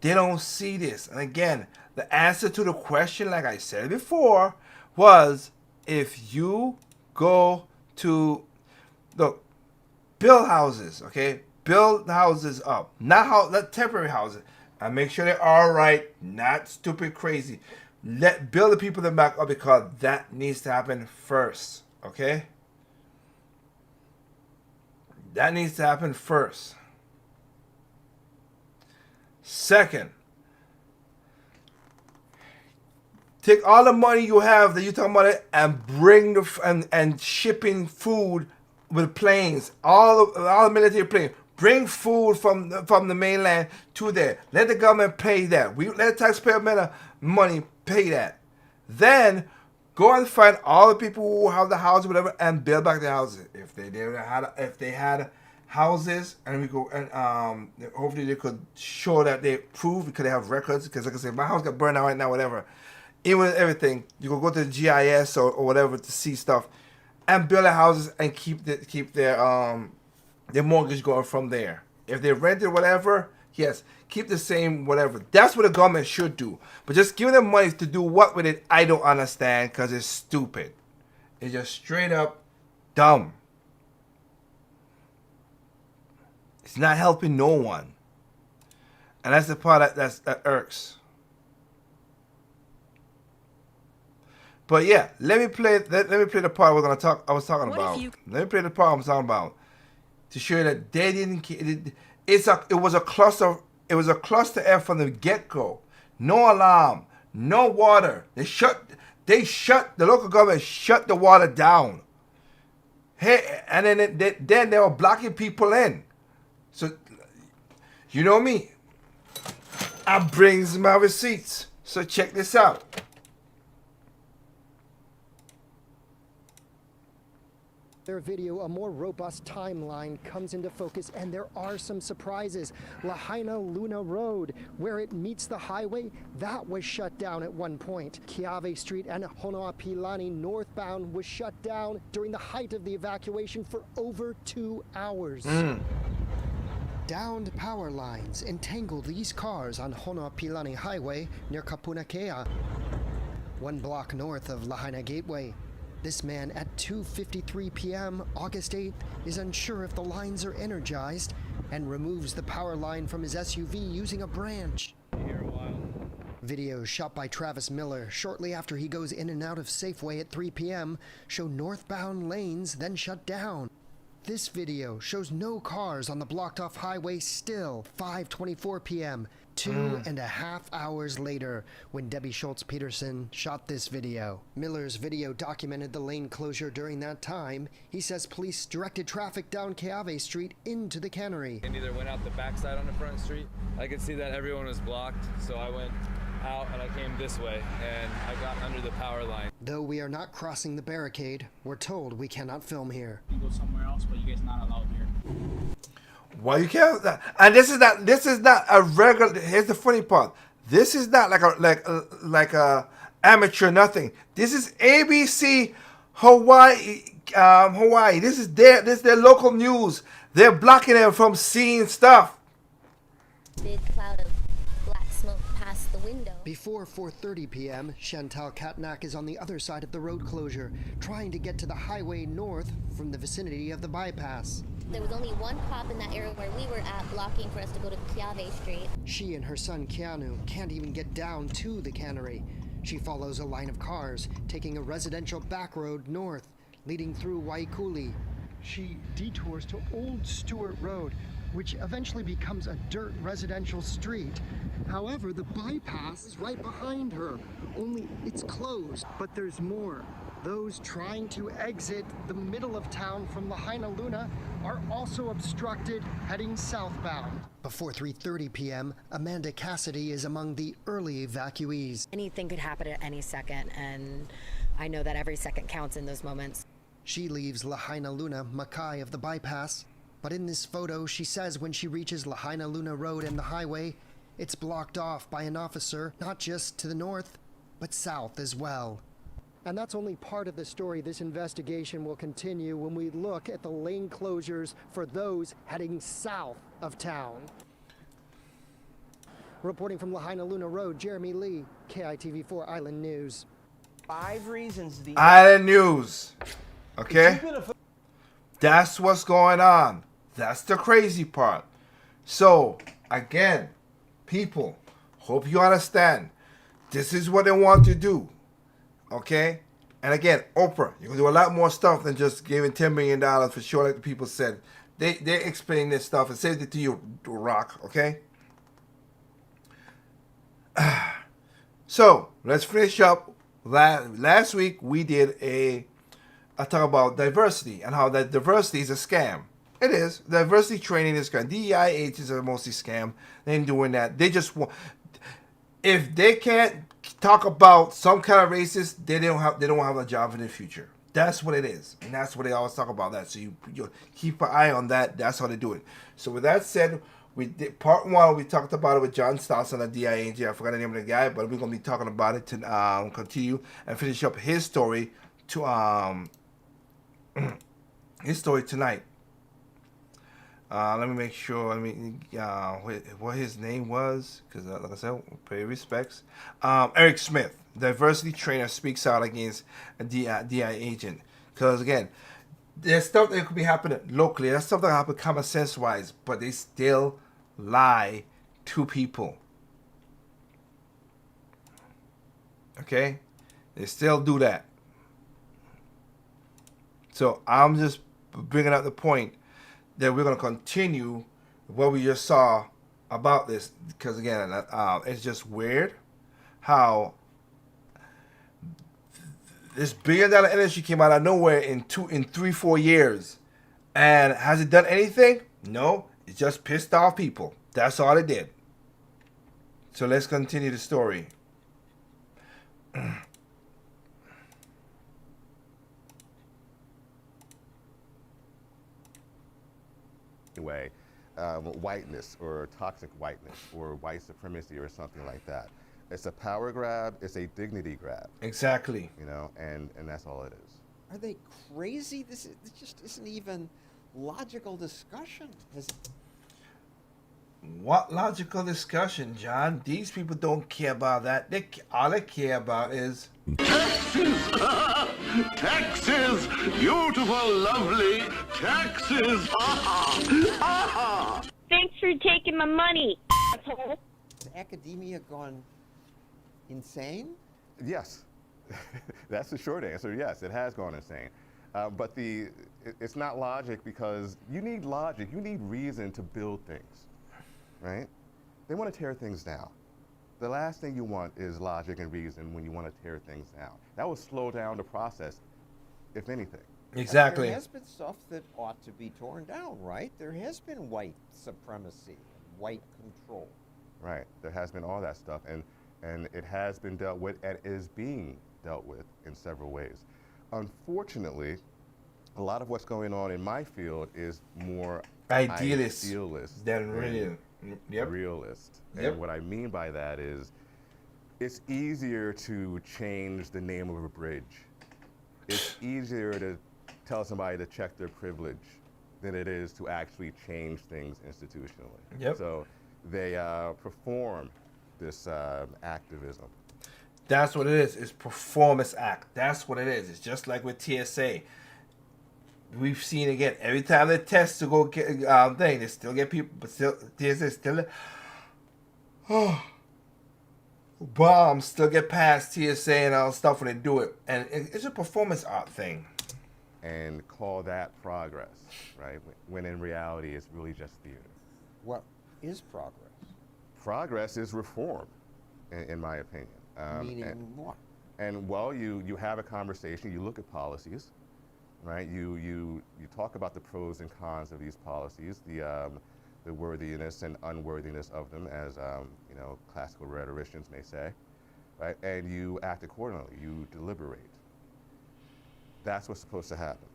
They don't see this. And again, the answer to the question, like I said before, was if you go to, look, build houses, okay? Build houses up. Not temporary houses. And make sure they're all right, not stupid crazy. Build the people that back up because that needs to happen first, okay? That needs to happen first. Second, take all the money you have that you're talking about it and bring and shipping food with planes, all the military planes. Bring food from the mainland to there. Let the government pay that. We let the taxpayer money pay that. Then go and find all the people who have the house, whatever, and build back the houses. If they had houses, and we go and hopefully they could show that they prove because they have records. Because like I said, my house got burned out right now, whatever. Even with everything, you can go to the GIS or whatever to see stuff, and build their houses and keep their mortgage going from there. If they rented whatever, yes, keep the same whatever. That's what the government should do. But just giving them money to do what with it, I don't understand because it's stupid. It's just straight up dumb. It's not helping no one, and that's the part that irks. But yeah, let me play the part I was talking about. Let me play the part I was talking about to show you that they didn't. It was a cluster F from the get go. No alarm, no water. The local government shut the water down. Hey, and then they were blocking people in. So, you know me. I brings my receipts. So check this out. Their video, a more robust timeline comes into focus, and there are some surprises. Lahaina Luna Road, where it meets the highway, that was shut down at one point. Keawe Street and Honoapilani northbound was shut down during the height of the evacuation for over 2 hours. Downed power lines entangled these cars on Honoapilani Highway near Kapunakea, 1 block north of Lahaina Gateway. This man at 2:53 p.m. August 8th is unsure if the lines are energized and removes the power line from his SUV using a branch. Videos shot by Travis Miller shortly after he goes in and out of Safeway at 3 p.m. show northbound lanes then shut down. This video shows no cars on the blocked off highway still 5:24 p.m. 2.5 hours later when Debbie Schultz-Peterson shot this video. Miller's video documented the lane closure during that time. He says police directed traffic down Keawe Street into the cannery. And either went out the backside on the front street. I could see that everyone was blocked, so I went out and I came this way and I got under the power line. Though we are not crossing the barricade, we're told we cannot film here. You can go somewhere else, but you guys not allowed here. Why you can't? And this is not a regular. Here's the funny part. This is not like a amateur nothing. This is ABC Hawaii. Hawaii. This is their local news. They're blocking them from seeing stuff. Big cloud of black smoke past the window. Before 4:30 p.m., Chantal Katnak is on the other side of the road closure, trying to get to the highway north from the vicinity of the bypass. There was only one cop in that area where we were at, blocking for us to go to Keawe Street. She and her son Keanu can't even get down to the cannery. She follows a line of cars, taking a residential back road north, leading through Waikuli. She detours to Old Stewart Road, which eventually becomes a dirt residential street. However, the bypass is right behind her, only it's closed. But there's more. Those trying to exit the middle of town from Lahaina Luna are also obstructed heading southbound. Before 3:30 p.m., Amanda Cassidy is among the early evacuees. Anything could happen at any second, and I know that every second counts in those moments. She leaves Lahaina Luna Makai of the bypass, but in this photo, she says when she reaches Lahaina Luna Road and the highway, it's blocked off by an officer, not just to the north, but south as well. And that's only part of the story. This investigation will continue when we look at the lane closures for those heading south of town. Reporting from Lahaina Luna Road, Jeremy Lee, KITV4 Island News. 5 reasons the Island News. Okay? That's what's going on. That's the crazy part. So, again, people, hope you understand. This is what they want to do. Okay? And again, Oprah, you can do a lot more stuff than just giving $10 million for sure, like the people said. They explain this stuff and send it to you, Rock, okay? So, let's finish up. Last week, we did a talk about diversity and how that diversity is a scam. It is. Diversity training is a scam. DEI agents are mostly scam. They ain't doing that. They just want... If they can't talk about some kind of racist, they don't have a job in the future. That's what it is, and that's what they always talk about. That, so you keep an eye on that. That's how they do it. So with that said, we did part 1. We talked about it with John Stotson at DIANG. I forgot the name of the guy, but we're gonna be talking about it to continue and finish up his story to his story tonight. Let me make sure. What his name was, because like I said, pay respects. Erec Smith, diversity trainer, speaks out against a DI agent. Because again, there's stuff that could be happening locally. That's stuff that happen common sense wise, but they still lie to people. Okay, they still do that. So I'm just bringing up the point that we're going to continue what we just saw about this, because again, it's just weird how this $1 billion industry came out of nowhere in 3-4 years, and has it done anything? No, it just pissed off people. That's all it did. So let's continue the story. Way, whiteness or toxic whiteness or white supremacy or something like that. It's a power grab. It's a dignity grab. Exactly. You know, and that's all it is. Are they crazy? This just isn't even logical discussion. What logical discussion, John? These people don't care about that. All they care about is taxes, beautiful, lovely taxes. Thanks for taking my money. Has academia gone insane? Yes, that's the short answer. Yes, it has gone insane. But it's not logic, because you need logic. You need reason to build things, right? They want to tear things down. The last thing you want is logic and reason when you want to tear things down. That will slow down the process, if anything. Exactly. There has been stuff that ought to be torn down, right? There has been white supremacy, white control. Right. There has been all that stuff, and it has been dealt with and is being dealt with in several ways. Unfortunately, a lot of what's going on in my field is more idealist than real. Yep. Realist. Yep. And what I mean by that is, it's easier to change the name of a bridge. It's easier to tell somebody to check their privilege than it is to actually change things institutionally. Yep. So they perform this activism. That's what it is. It's performance act. That's what it is. It's just like with TSA. We've seen again, every time they test to go get thing, they still get people, but still TSA still bombs still get past TSA and all stuff when they do it, and it's a performance art thing. And call that progress, right? When in reality, it's really just theater. What is progress? Progress is reform, in my opinion. Meaning what? And well, you have a conversation, you look at policies, right? You talk about the pros and cons of these policies, the worthiness and unworthiness of them, as classical rhetoricians may say, right? And you act accordingly. You deliberate. That's what's supposed to happen.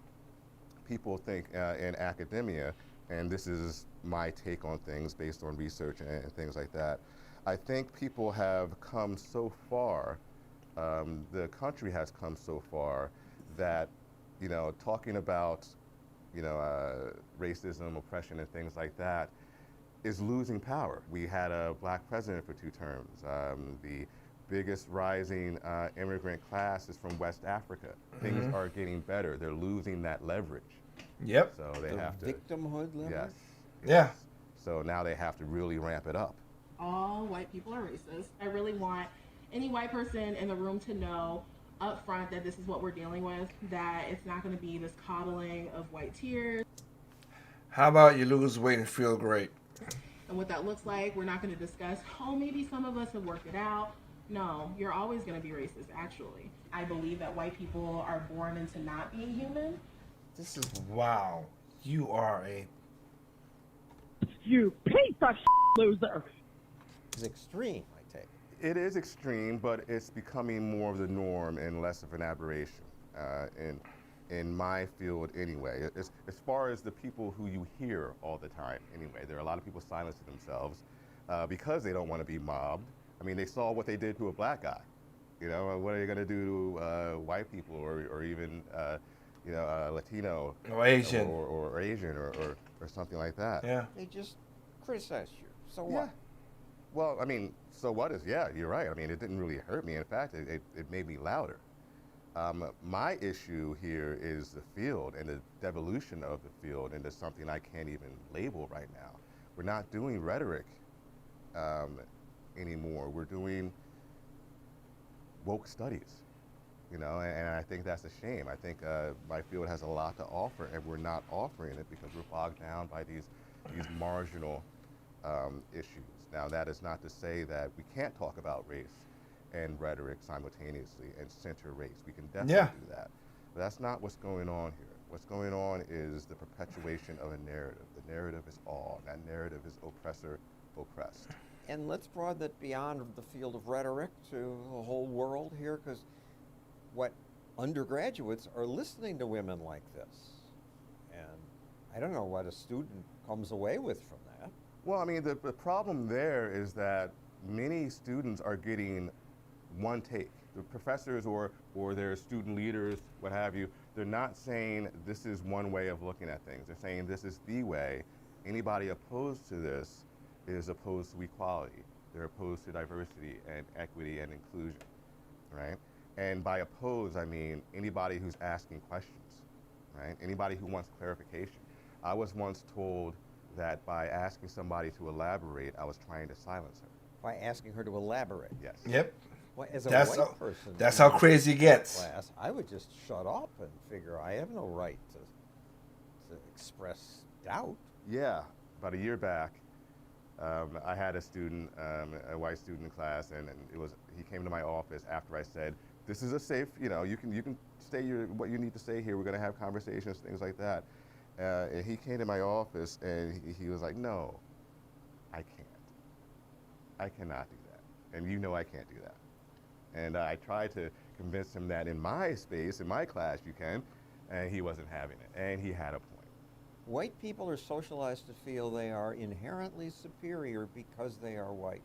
People think in academia, and this is my take on things based on research and things like that, I think people have come so far, the country has come so far that, talking about, racism, oppression, and things like that is losing power. We had a black president for 2 terms. The biggest rising immigrant class is from West Africa. Things are getting better. They're losing that leverage. Yep. So they have to. Victimhood leverage? Yes. Yeah. So now they have to really ramp it up. All white people are racist. I really want any white person in the room to know up front that this is what we're dealing with, that it's not going to be this coddling of white tears. How about you lose weight and feel great? And what that looks like, we're not going to discuss, maybe some of us have worked it out. No, you're always going to be racist, actually. I believe that white people are born into not being human. This is... Wow. You are a... You piece of loser. It's extreme, I take. It is extreme, but it's becoming more of the norm and less of an aberration in my field anyway. As far as the people who you hear all the time anyway, there are a lot of people silencing themselves because they don't want to be mobbed. I mean, they saw what they did to a black guy. You know, what are you going to do to white people or even, Latino or Asian or Asian or something like that? Yeah. They just criticize you. So what? Yeah. Well, I mean, so what is, yeah, you're right. I mean, it didn't really hurt me. In fact, it made me louder. My issue here is the field and the devolution of the field into something I can't even label right now. We're not doing rhetoric anymore. We're doing woke studies, you know, and I think that's a shame. I think my field has a lot to offer, and we're not offering it because we're bogged down by these marginal issues. Now, that is not to say that we can't talk about race and rhetoric simultaneously and center race. We can definitely do that. But that's not what's going on here. What's going on is the perpetuation of a narrative. The narrative is all. That narrative is oppressor, oppressed. And let's broaden it beyond the field of rhetoric to the whole world here, because what undergraduates are listening to women like this. And I don't know what a student comes away with from that. Well, I mean, the problem there is that many students are getting one take. The professors or their student leaders, what have you, they're not saying this is one way of looking at things. They're saying this is the way. Anybody opposed to this is opposed to equality. They're opposed to diversity and equity and inclusion, right? And by opposed, I mean anybody who's asking questions, right? Anybody who wants clarification. I was once told that by asking somebody to elaborate, I was trying to silence her. By asking her to elaborate? Yes. Yep. Well, as a That's white person, that's how crazy it gets. Class, I would just shut up and figure I have no right to express doubt. Yeah, about a year back, I had a student, a white student in class, and he came to my office after I said, "This is a safe, you know, you can say what you need to say here. We're going to have conversations, things like that." And he came to my office and he was like, "No, I can't. I cannot do that, and you know I can't do that." And I tried to convince him that in my space, in my class, you can, and he wasn't having it, and he had a point. White people are socialized to feel they are inherently superior because they are white.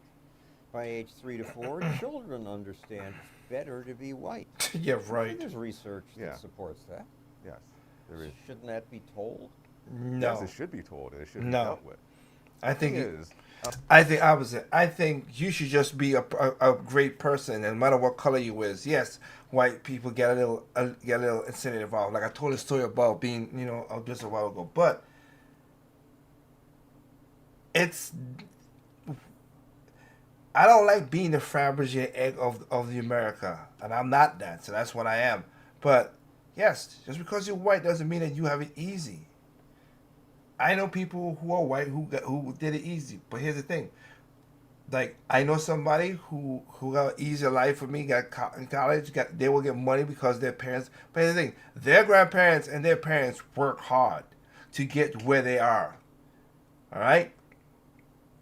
By age 3 to 4, children understand it's better to be white. Yeah, right. There's research that supports that. Yes, there is. Shouldn't that be told? No. Yes, it should be told, and it should be dealt with. I think it is. I think opposite. I think you should just be a great person, and no matter what color you is. Yes, white people get a little incentive involved. Like I told a story about being, you know, just a while ago, but I don't like being the Fabergé egg of the America, and I'm not that, so that's what I am. But yes, just because you're white doesn't mean that you have it easy. I know people who are white who did it easy, but here's the thing. Like I know somebody who got an easier life for me, got in college, they will get money because their parents. But here's the thing, their grandparents and their parents work hard to get where they are. All right,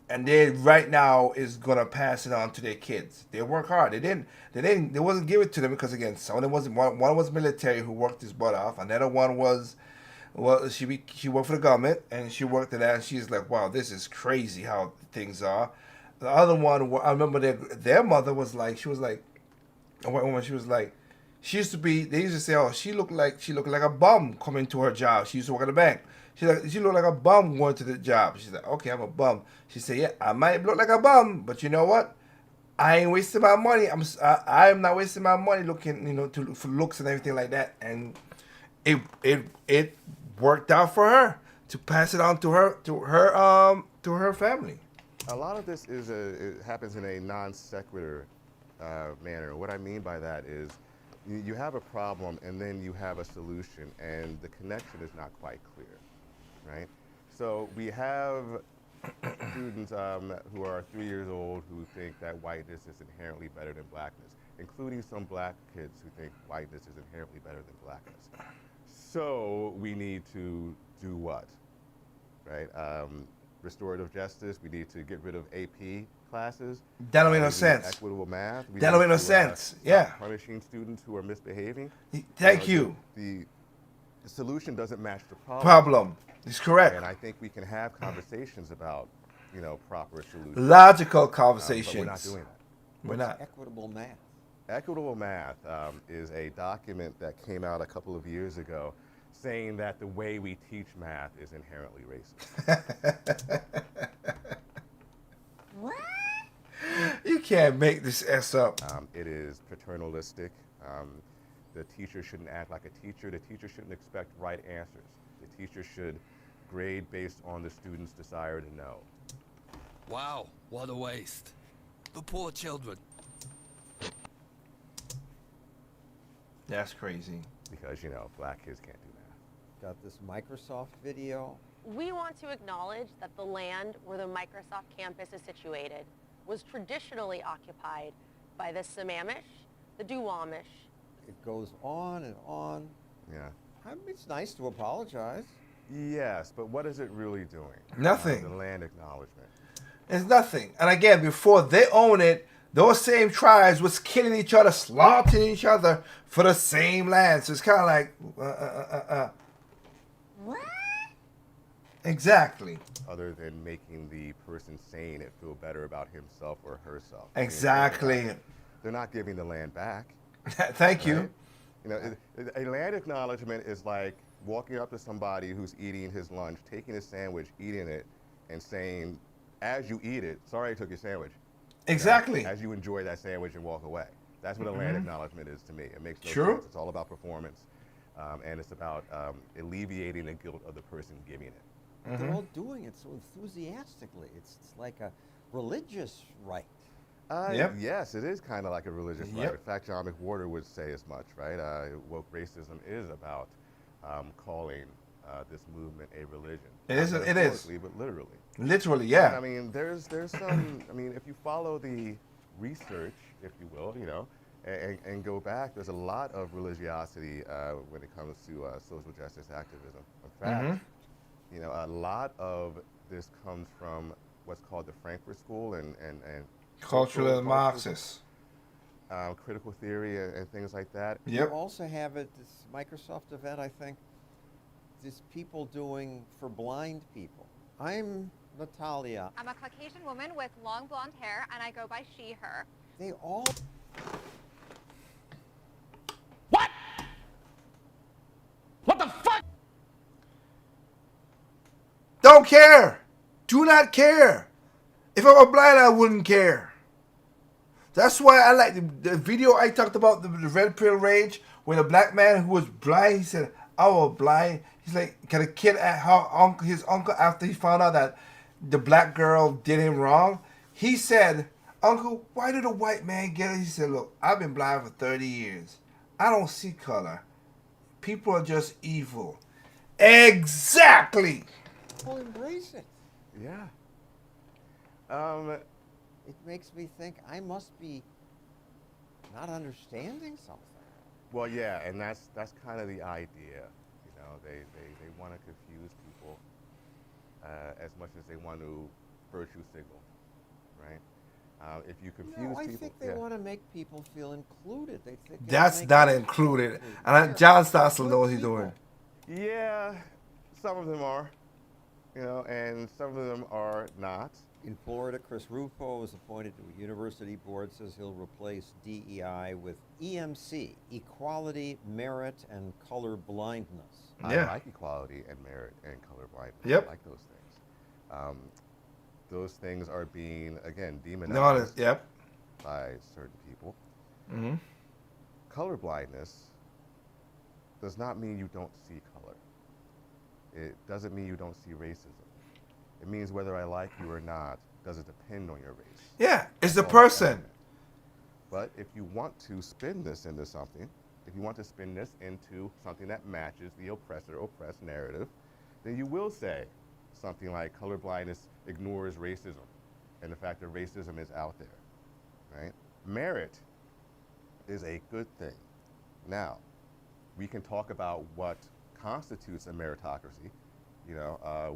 and they right now is gonna pass it on to their kids. They work hard. They wasn't give it to them because again, some of them wasn't. One was military who worked his butt off. Another one was. Well, she worked for the government, and she worked in that, and she's like, wow, this is crazy how things are. The other one, I remember their mother was like, she was like, a white woman, she was like, she used to be, they used to say, oh, she looked like a bum coming to her job. She used to work at a bank. She looked like a bum going to the job. She's like, okay, I'm a bum. She said, yeah, I might look like a bum, but you know what? I ain't wasting my money. I'm not wasting my money looking, you know, for looks and everything like that. And it worked out for her to pass it on to her family. A lot of this it happens in a non sequitur manner. What I mean by that is you have a problem and then you have a solution, and the connection is not quite clear, right? So we have students who are 3 years old who think that whiteness is inherently better than blackness, including some black kids who think whiteness is inherently better than blackness. So we need to do what, right? restorative justice. We need to get rid of AP classes. That don't make We no need sense. Equitable math. We That don't need make no to, sense. stop Yeah. punishing students who are misbehaving. Thank you. The solution doesn't match the problem. Problem. It's correct. And I think we can have conversations about, proper solutions. Logical But conversations. we're not doing that. We're not. Equitable math. Equitable math is a document that came out a couple of years ago saying that the way we teach math is inherently racist. What? You can't make this S up. It is paternalistic. The teacher shouldn't act like a teacher. The teacher shouldn't expect right answers. The teacher should grade based on the student's desire to know. Wow, what a waste. The poor children. That's crazy. Because, black kids can't do math. Got this Microsoft video. We want to acknowledge that the land where the Microsoft campus is situated was traditionally occupied by the Sammamish, the Duwamish. It goes on and on. Yeah. It's nice to apologize. Yes, but what is it really doing? Nothing. The land acknowledgement. It's nothing. And again, before they own it, those same tribes was killing each other, slaughtering each other for the same land. So it's kind of like, What? Exactly. Other than making the person saying it feel better about himself or herself. Exactly. They're not giving the land back. Thank you. A land acknowledgement is like walking up to somebody who's eating his lunch, taking his sandwich, eating it, and saying, as you eat it, sorry I took your sandwich. Exactly. As you enjoy that sandwich and walk away. That's what a land acknowledgement is to me. It makes no True. sense. It's all about performance, and it's about alleviating the guilt of the person giving it. They're all doing it so enthusiastically. It's like a religious rite. Yep. Yes, it is kind of like a religious Yep. rite. In fact, John McWhorter would say as much, right? Woke racism is about calling this movement a religion. It is. Not It is. metaphorically, but literally. Literally, yeah. I mean, there's some. I mean, if you follow the research, if you will, and go back, there's a lot of religiosity when it comes to social justice activism. In fact, a lot of this comes from what's called the Frankfurt School and Cultural Marxists. Critical theory and things like that. You also have at this Microsoft event, I think, these people doing for blind people. I'm Natalia. I'm a Caucasian woman with long blonde hair, and I go by she, her. They all... What the fuck? Don't care. Do not care. If I were blind, I wouldn't care. That's why I like the video I talked about, the red pill rage, when a black man who was blind, he said, I was blind. He's like, can a kid at his uncle, after he found out that the black girl did him wrong, he said, Uncle, why did a white man get it? He said, look, I've been blind for 30 years. I don't see color. People are just evil. Exactly. People embrace it. Yeah. It makes me think I must be not understanding something. Well, yeah, and that's kind of the idea. They want to confuse people as much as they want to virtue signal, right? If you confuse people, I think they want to make people feel included. They think that's not included. And John Stossel knows what he's doing. Yeah, some of them are, and some of them are not. In Florida, Chris Rufo was appointed to a university board, says he'll replace DEI with EMC, equality, merit, and color blindness. I like equality and merit and color blindness. Yep. I like those things. Those things are being, again, demonized by certain people. Mm-hmm. Color blindness does not mean you don't see color. It doesn't mean you don't see racism. It means whether I like you or not doesn't depend on your race. Yeah, it's the person. But if you want to spin this into something, if you want to spin this into something that matches the oppressor-oppressed narrative, then you will say something like colorblindness ignores racism and the fact that racism is out there, right? Merit is a good thing. Now, we can talk about what constitutes a meritocracy,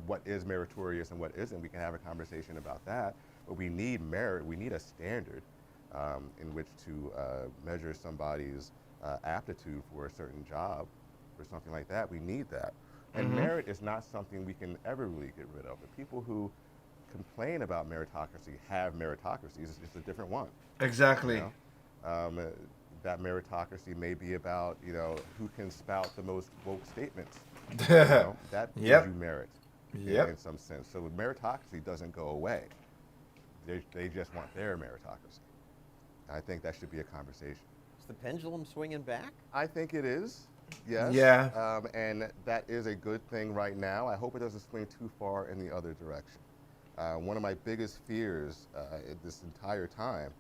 What is meritorious and what isn't. We can have a conversation about that, but we need merit. We need a standard in which to measure somebody's aptitude for a certain job or something like that. We need that. And merit is not something we can ever really get rid of. The people who complain about meritocracy have meritocracy. It's just a different one. Exactly. That meritocracy may be about, who can spout the most woke statements. That gives you merit in some sense. So meritocracy doesn't go away. They just want their meritocracy. I think that should be a conversation. Is the pendulum swinging back? I think it is. Yes. Yeah. And that is a good thing right now. I hope it doesn't swing too far in the other direction. One of my biggest fears this entire time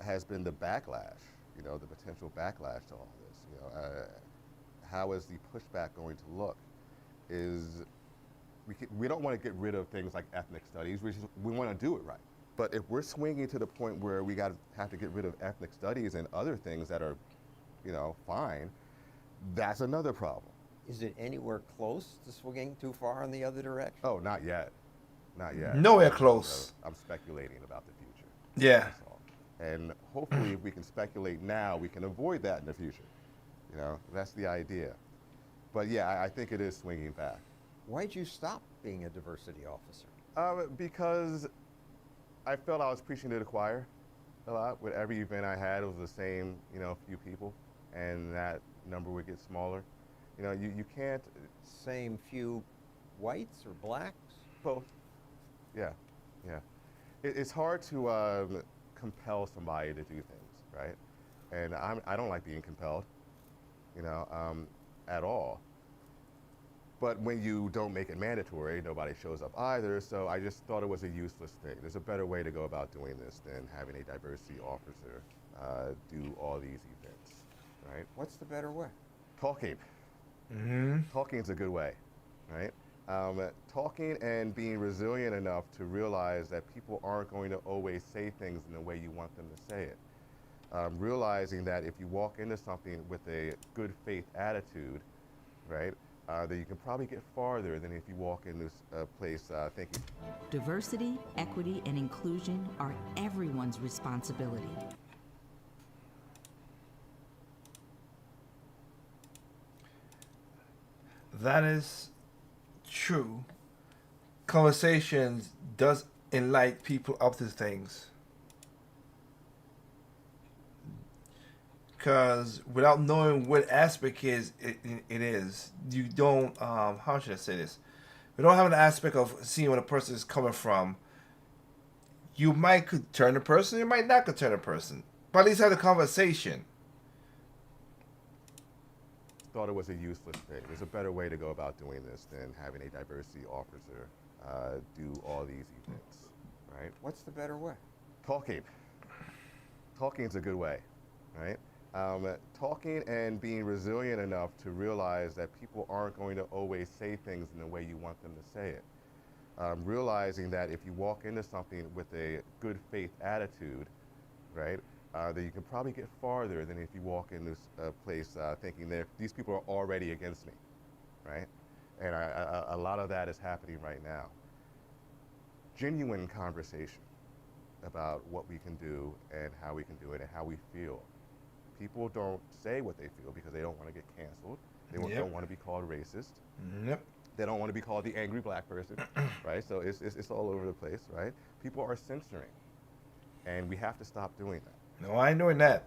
has been the backlash, the potential backlash to all this. How is the pushback going to look? We don't want to get rid of things like ethnic studies. We want to do it right. But if we're swinging to the point where we have to get rid of ethnic studies and other things that are, fine, that's another problem. Is it anywhere close to swinging too far in the other direction? Oh, not yet. Not yet. Nowhere close. I'm speculating about the future. Yeah. And hopefully if we can speculate now, we can avoid that in the future. That's the idea. But yeah, I think it is swinging back. Why'd you stop being a diversity officer? Because I felt I was preaching to the choir a lot. With every event I had, it was the same, few people, and that number would get smaller. You can't. Same few whites or blacks? Both. Yeah. It's hard to compel somebody to do things, right? And I don't like being compelled, at all. But when you don't make it mandatory, nobody shows up either, so I just thought it was a useless thing. There's a better way to go about doing this than having a diversity officer do all these events, right? What's the better way? Talking. Talking is a good way, right? Talking and being resilient enough to realize that people aren't going to always say things in the way you want them to say it. Realizing that if you walk into something with a good faith attitude, right, that you can probably get farther than if you walk into a place thinking. Diversity, equity, and inclusion are everyone's responsibility. That is true. Conversations does enlighten people up to things. Because without knowing what aspect it is, you don't, how should I say this? We don't have an aspect of seeing where the person is coming from. You might could turn a person, you might not could turn a person. But at least have the conversation. Thought it was a useless thing. There's a better way to go about doing this than having a diversity officer do all these events, right? What's the better way? Talking. Talking is a good way, right? Talking and being resilient enough to realize that people aren't going to always say things in the way you want them to say it. Realizing that if you walk into something with a good faith attitude, right, that you can probably get farther than if you walk into a place thinking that these people are already against me, right? And a lot of that is happening right now. Genuine conversation about what we can do and how we can do it and how we feel. People don't say what they feel because they don't want to get canceled. They don't want to be called racist. They don't want to be called the angry black person, right? So it's all over the place, right? People are censoring, and we have to stop doing that. No, I ain't doing that.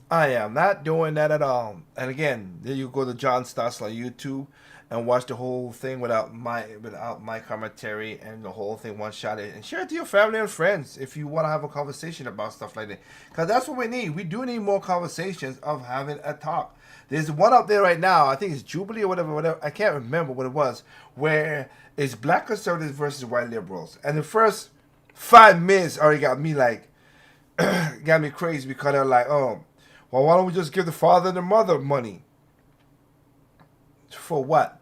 I am not doing that at all. And again, there you go to John Stossel YouTube and watch the whole thing without my commentary and the whole thing one shot it and share it to your family and friends if you want to have a conversation about stuff like that. Because that's what we need. We do need more conversations of having a talk. There's one up there right now, I think it's Jubilee or whatever, I can't remember what it was, where it's black conservatives versus white liberals. And the first 5 minutes already got me like, got me crazy because they're like, oh, well, why don't we just give the father and the mother money? For what?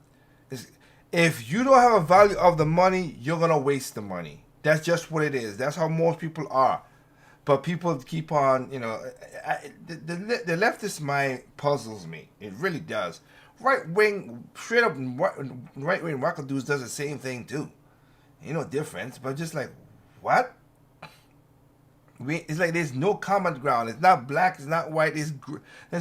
If you don't have a value of the money, you're going to waste the money. That's just what it is. That's how most people are. But people keep on, the leftist mind puzzles me. It really does. right-wing, straight-up right-wing wackadoos does the same thing too. Ain't no difference, but just like, what? It's like there's no common ground. It's not black, it's not white, there's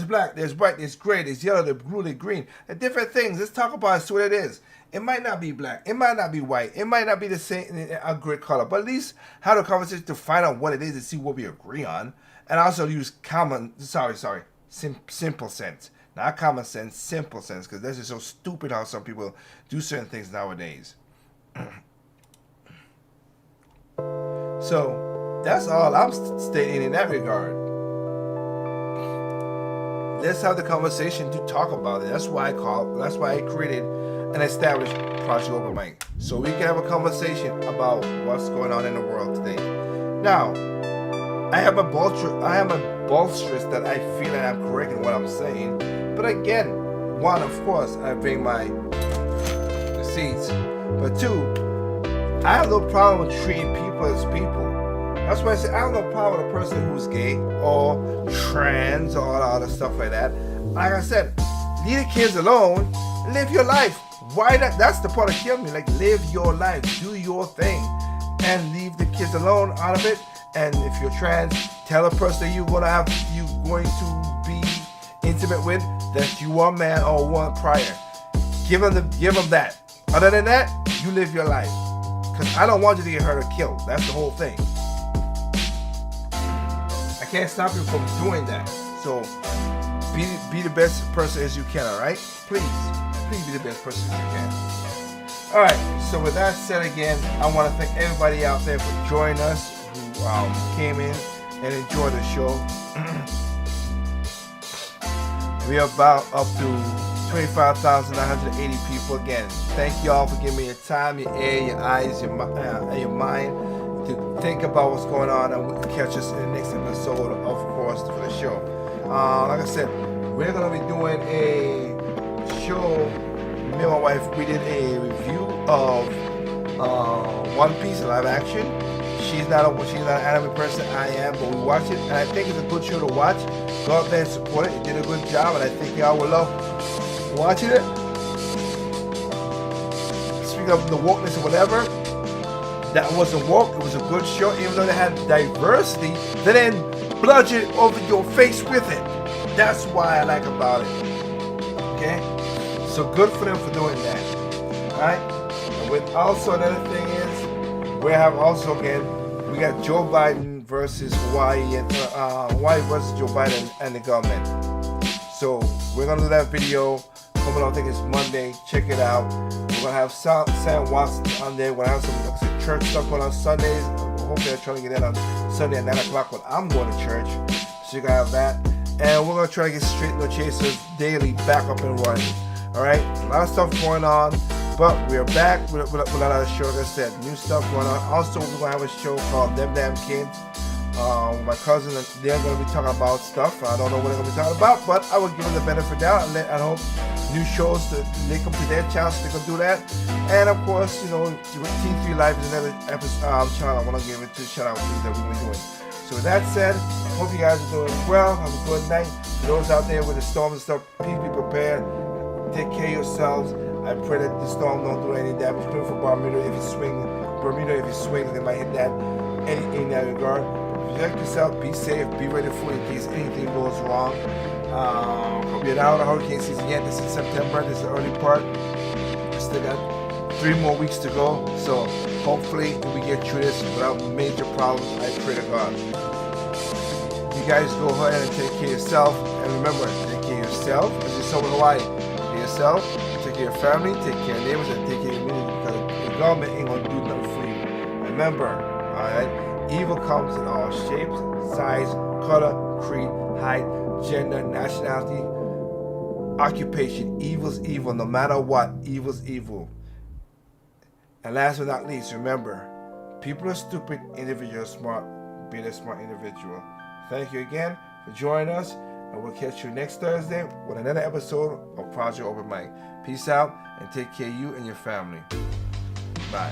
black, there's white, there's gray, there's yellow, there's blue, there's green. They're different things. Let's talk about it, see what it is. It might not be black, it might not be white, it might not be the same, a great color, but at least have a conversation to find out what it is and see what we agree on. And also use simple sense. Not common sense, simple sense, because that's just so stupid how some people do certain things nowadays. So, that's all I'm stating in that regard. Let's have the conversation to talk about it. That's why I created and established Project Open Mic. So we can have a conversation about what's going on in the world today. Now, I am a bolsterous that I feel that I'm correct in what I'm saying. But again, one, of course, I bring my receipts. But two, I have no problem with treating people as people. That's why I say I have no problem with a person who's gay or trans or all that other stuff like that. Like I said, leave the kids alone, live your life. Why not? That's the part that killed me. Like, live your life, do your thing, and leave the kids alone out of it. And if you're trans, tell a person you're going to be intimate with that you are a man or one prior. Give them that. Other than that, you live your life. Because I don't want you to get hurt or killed. That's the whole thing. I can't stop you from doing that. So be the best person as you can, alright? Please be the best person as you can. Alright, so with that said again, I want to thank everybody out there for joining us who came in and enjoyed the show. We are about up to 25,980 people again. Thank y'all for giving me your time, your ear, your eyes, and your mind to think about what's going on, and we'll catch us in the next episode, of course, for the show. Like I said, we're going to be doing a show. Me and my wife, we did a review of One Piece live action. She's not an anime person, I am, but we watched it, and I think it's a good show to watch. Go out there and support it. It did a good job, and I think y'all will love watching it. Speaking of the wokeness or whatever, that wasn't woke. It was a good show, even though they had diversity. They didn't bludge it over your face with it. That's why I like about it. Okay, so good for them for doing that. All right. And with also another thing is, we have also again, we got Joe Biden versus Hawaii and Hawaii versus Joe Biden and the government. So we're gonna do that video coming on. I think it's Monday. Check it out. We're gonna have Sam Watson on there. We're gonna have some church stuff going on Sundays. Hopefully, I'm trying to get that on Sunday at 9 o'clock when I'm going to church. So you gotta have that. And we're gonna try to get Straight No Chasers daily back up and running. All right, a lot of stuff going on. But we're back with another show. Like I said, new stuff going on. Also, we're going to have a show called Them Damn Kids. My cousin, they're going to be talking about stuff. I don't know what they're going to be talking about, but I will give them the benefit of the doubt. And I hope new shows to link them to their channel so they can do that. And of course, you know, T3 Live is another episode channel I want to give it to shout out to that we've been doing. So with that said, hope you guys are doing well. Have a good night. For those out there with the storms and stuff, please be prepared. Take care of yourselves. I pray that the storm don't do any damage. Pray for Bermuda if you swing, they might hit that in that regard. Protect yourself, be safe, be ready for in case anything goes wrong. We're out of hurricane season yet. This is September. This is the early part. We still got 3 more weeks to go. So hopefully we get through this without major problems. I pray to God. You guys go ahead and take care of yourself. And remember, take care of yourself. As you saw in Hawaii, take care of yourself. Take care of your family, take care of neighbors, and take care of your community, because the government ain't gonna do nothing for you. Remember, alright, evil comes in all shapes, size, color, creed, height, gender, nationality, occupation. Evil's evil, no matter what, evil's evil. And last but not least, remember, people are stupid, individuals smart, be a smart individual. Thank you again for joining us, and we'll catch you next Thursday with another episode of Project Open Mic. Peace out, and take care of you and your family. Bye.